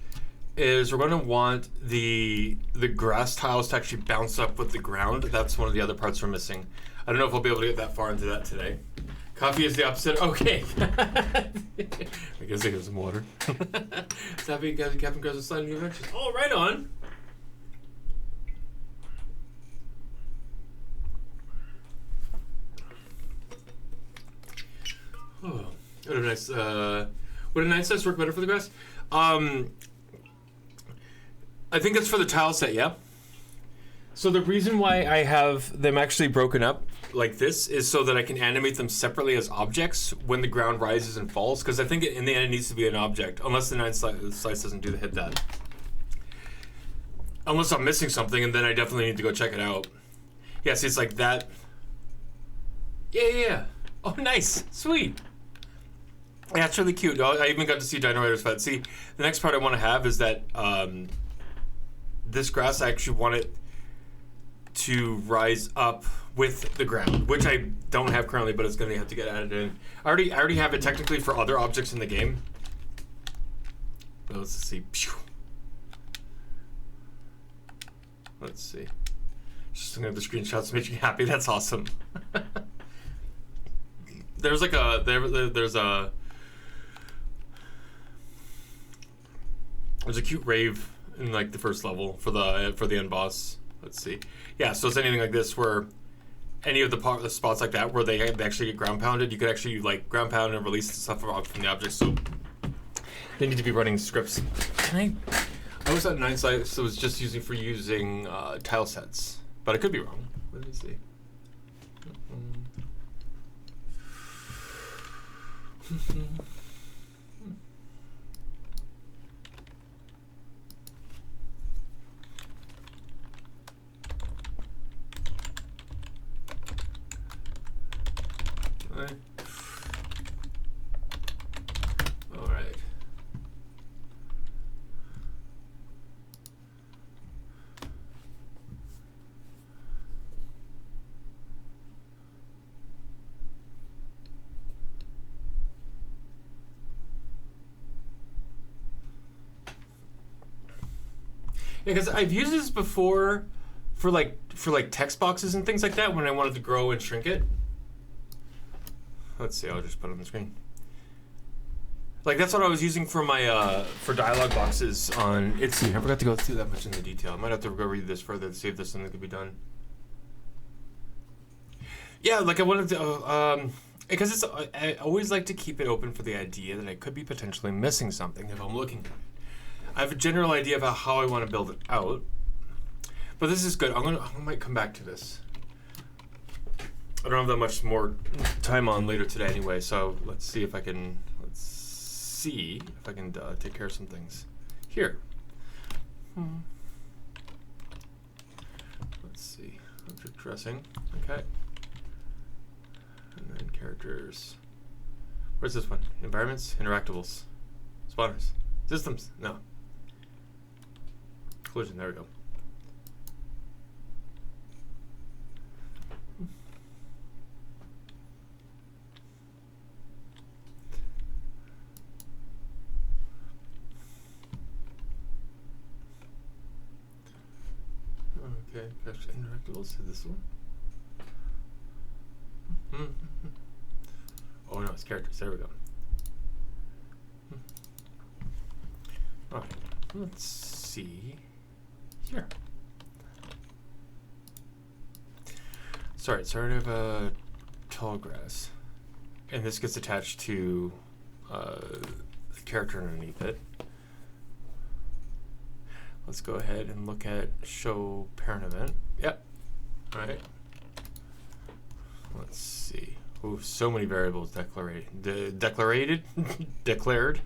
is we're going to want the grass tiles to actually bounce up with the ground. That's one of the other parts we're missing. I don't know if we'll be able to get that far into that today. Coffee is the opposite. Okay. I guess I get some water. Happy Captain Cruz is sliding the adventures. Oh, right on. Oh, what a nice. Would a 9 size work better for the grass? I think it's for the tile set, yeah. So the reason why I have them actually broken up like this is so that I can animate them separately as objects when the ground rises and falls, because I think in the end it needs to be an object, unless the 9 slice doesn't hit that. Unless I'm missing something, and then I definitely need to go check it out. Yeah, see, it's like that. Yeah. Oh, nice. Sweet. Yeah, it's really cute. I even got to see Dino Rider's Fed. See, the next part I want to have is that this grass, I actually want it to rise up with the ground, which I don't have currently, but it's going to have to get added in. I already have it technically for other objects in the game. But let's see. Let's see. Just looking at the screenshots, makes you happy. That's awesome. There's like a there's a cute rave in like the first level for the end boss. Let's see. Yeah, so it's anything like this where any of the spots like that where they actually get ground pounded, you could actually like ground pound and release the stuff from the object. So they need to be running scripts. I always thought 9 slice was just using tile sets, but I could be wrong. Let me see. All right. Yeah, because I've used this before for like text boxes and things like that when I wanted to grow and shrink it. Let's see, I'll just put it on the screen. Like that's what I was using for my for dialogue boxes on Etsy. I forgot to go through that much in the detail. I might have to go read this further to see if there's something that could be done. Yeah, like I wanted to because I always like to keep it open for the idea that I could be potentially missing something if I'm looking at it. I have a general idea of how I want to build it out, but this is good. I might come back to this. I don't have that much more time on later today anyway, so let's see if I can see if I can take care of some things here. Let's see. Object dressing. Okay. And then characters. Where's this one? Environments, interactables, spawners, systems. No. Collision. There we go. Okay, interactables. Is this one? Oh no, it's characters. There we go. All right, let's see here. Sorry, sort of a tall grass, and this gets attached to the character underneath it. Let's go ahead and look at show parent event. Yep. All right. Let's see. Oh, so many variables declared. Declared.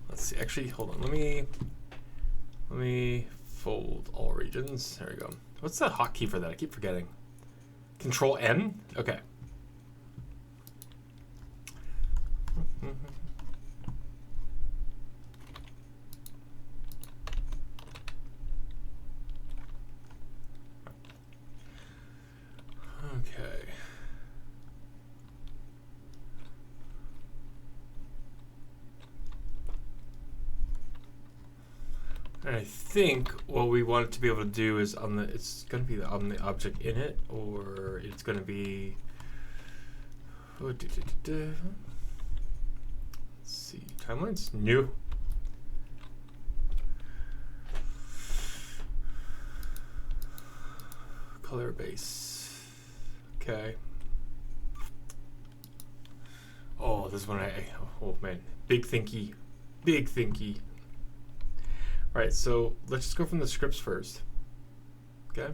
Let's see. Actually, hold on. Let me fold all regions. There we go. What's the hotkey for that? I keep forgetting. Control N. Okay. Okay. And I think what we want it to be able to do is on the, it's going to be on the object in it, or it's going to be, let's see, timelines, new. Color base, okay. Oh, this one oh man, big thinky. All right, so let's just go from the scripts first, okay?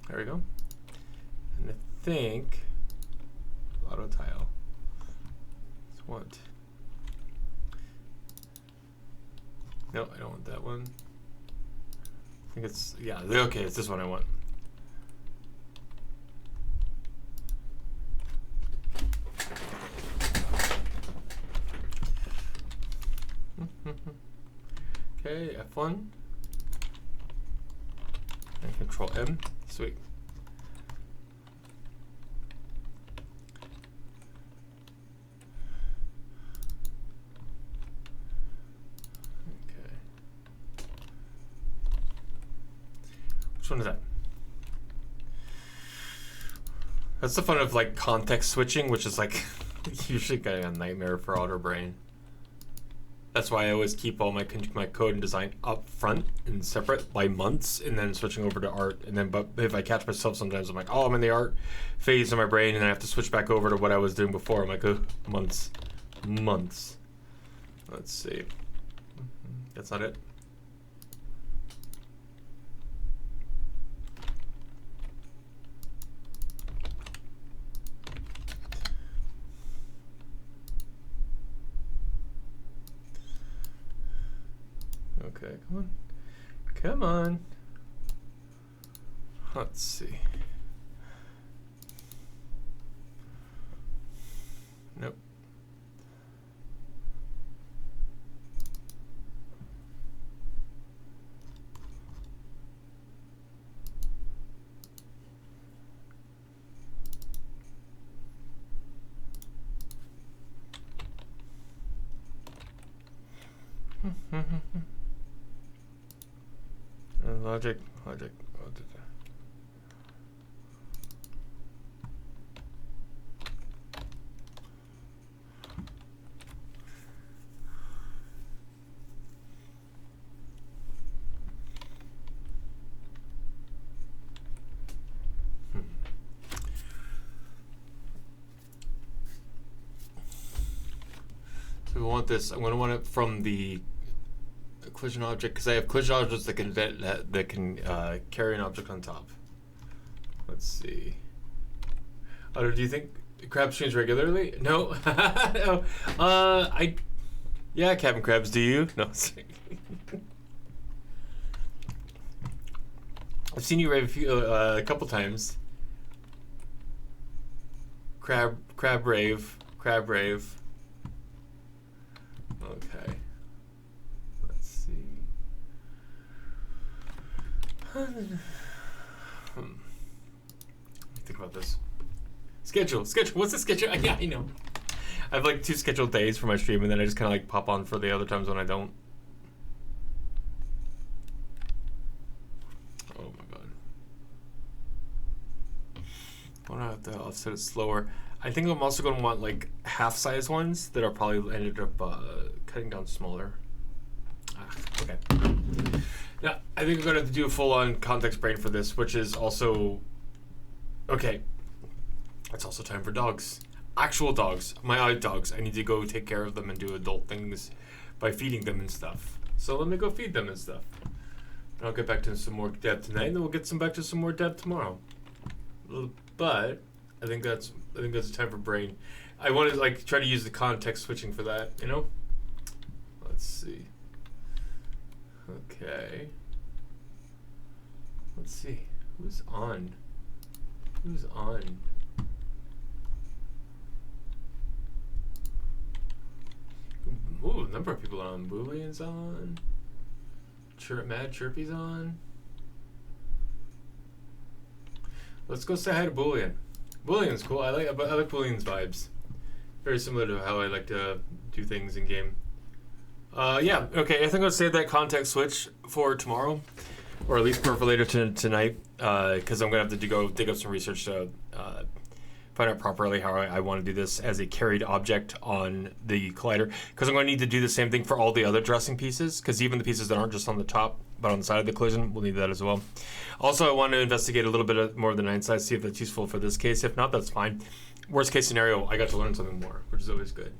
There we go. And I think auto tile. It's what? No, I don't want that one. I think it's, yeah, okay, it's this one I want. Okay, F1 and Control M. Sweet. Okay. Which one is that? That's the fun of like context switching, which is like usually kind of a nightmare for Auto Brain. That's why I always keep all my code and design up front and separate by months, and then switching over to art. And then, but if I catch myself sometimes, I'm like, oh, I'm in the art phase in my brain, and I have to switch back over to what I was doing before. I'm like, oh, months. Let's see. That's not it. Okay, come on. Let's see. Nope. Logic. So we want this. I'm going to want it from the collision object, because I have collision objects that can carry an object on top. Let's see. Oh, do you think crab streams regularly? No. No. Yeah, Captain Krabs, do you? No. I've seen you rave a couple times. Crab rave. Okay. Let's see. Think about this. Schedule. What's the schedule? Yeah, I know. I have like 2 scheduled days for my stream, and then I just kind of like pop on for the other times when I don't. Oh my god. Why not have to offset it slower? I think I'm also going to want like half-size ones that are probably ended up cutting down smaller. Okay. Now, I think I'm going to have to do a full-on context brain for this, which is also... Okay. It's also time for dogs. Actual dogs. My dogs. I need to go take care of them and do adult things by feeding them and stuff. So let me go feed them and stuff. And I'll get back to some more depth tonight, and then we'll get back to some more depth tomorrow. But I think that's a time for brain. I want to like try to use the context switching for that, you know? Let's see. Okay. Let's see. Who's on? Ooh, a number of people are on. Boolean's on. Mad Chirpy's on. Let's go say hi to Boolean. Boolean's cool. I like Boolean's vibes. Very similar to how I like to do things in game. Yeah, okay, I think I'll save that context switch for tomorrow, or at least for later tonight, because I'm going to have to go dig up some research to find out properly how I want to do this as a carried object on the collider, because I'm going to need to do the same thing for all the other dressing pieces, because even the pieces that aren't just on the top, but on the side of the collision, we'll need that as well. Also, I want to investigate a little bit more of the 9 size, see if that's useful for this case. If not, that's fine. Worst case scenario, I got to learn something more, which is always good.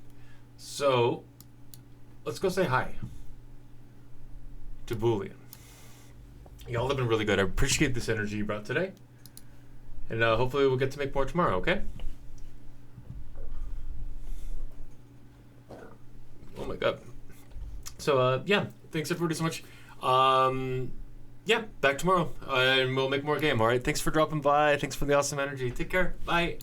So, let's go say hi to Boolean. Y'all have been really good. I appreciate this energy you brought today. And hopefully we'll get to make more tomorrow, okay? Oh my god. So, yeah, thanks everybody so much. Yeah, back tomorrow. And we'll make more game, alright? Thanks for dropping by. Thanks for the awesome energy. Take care. Bye.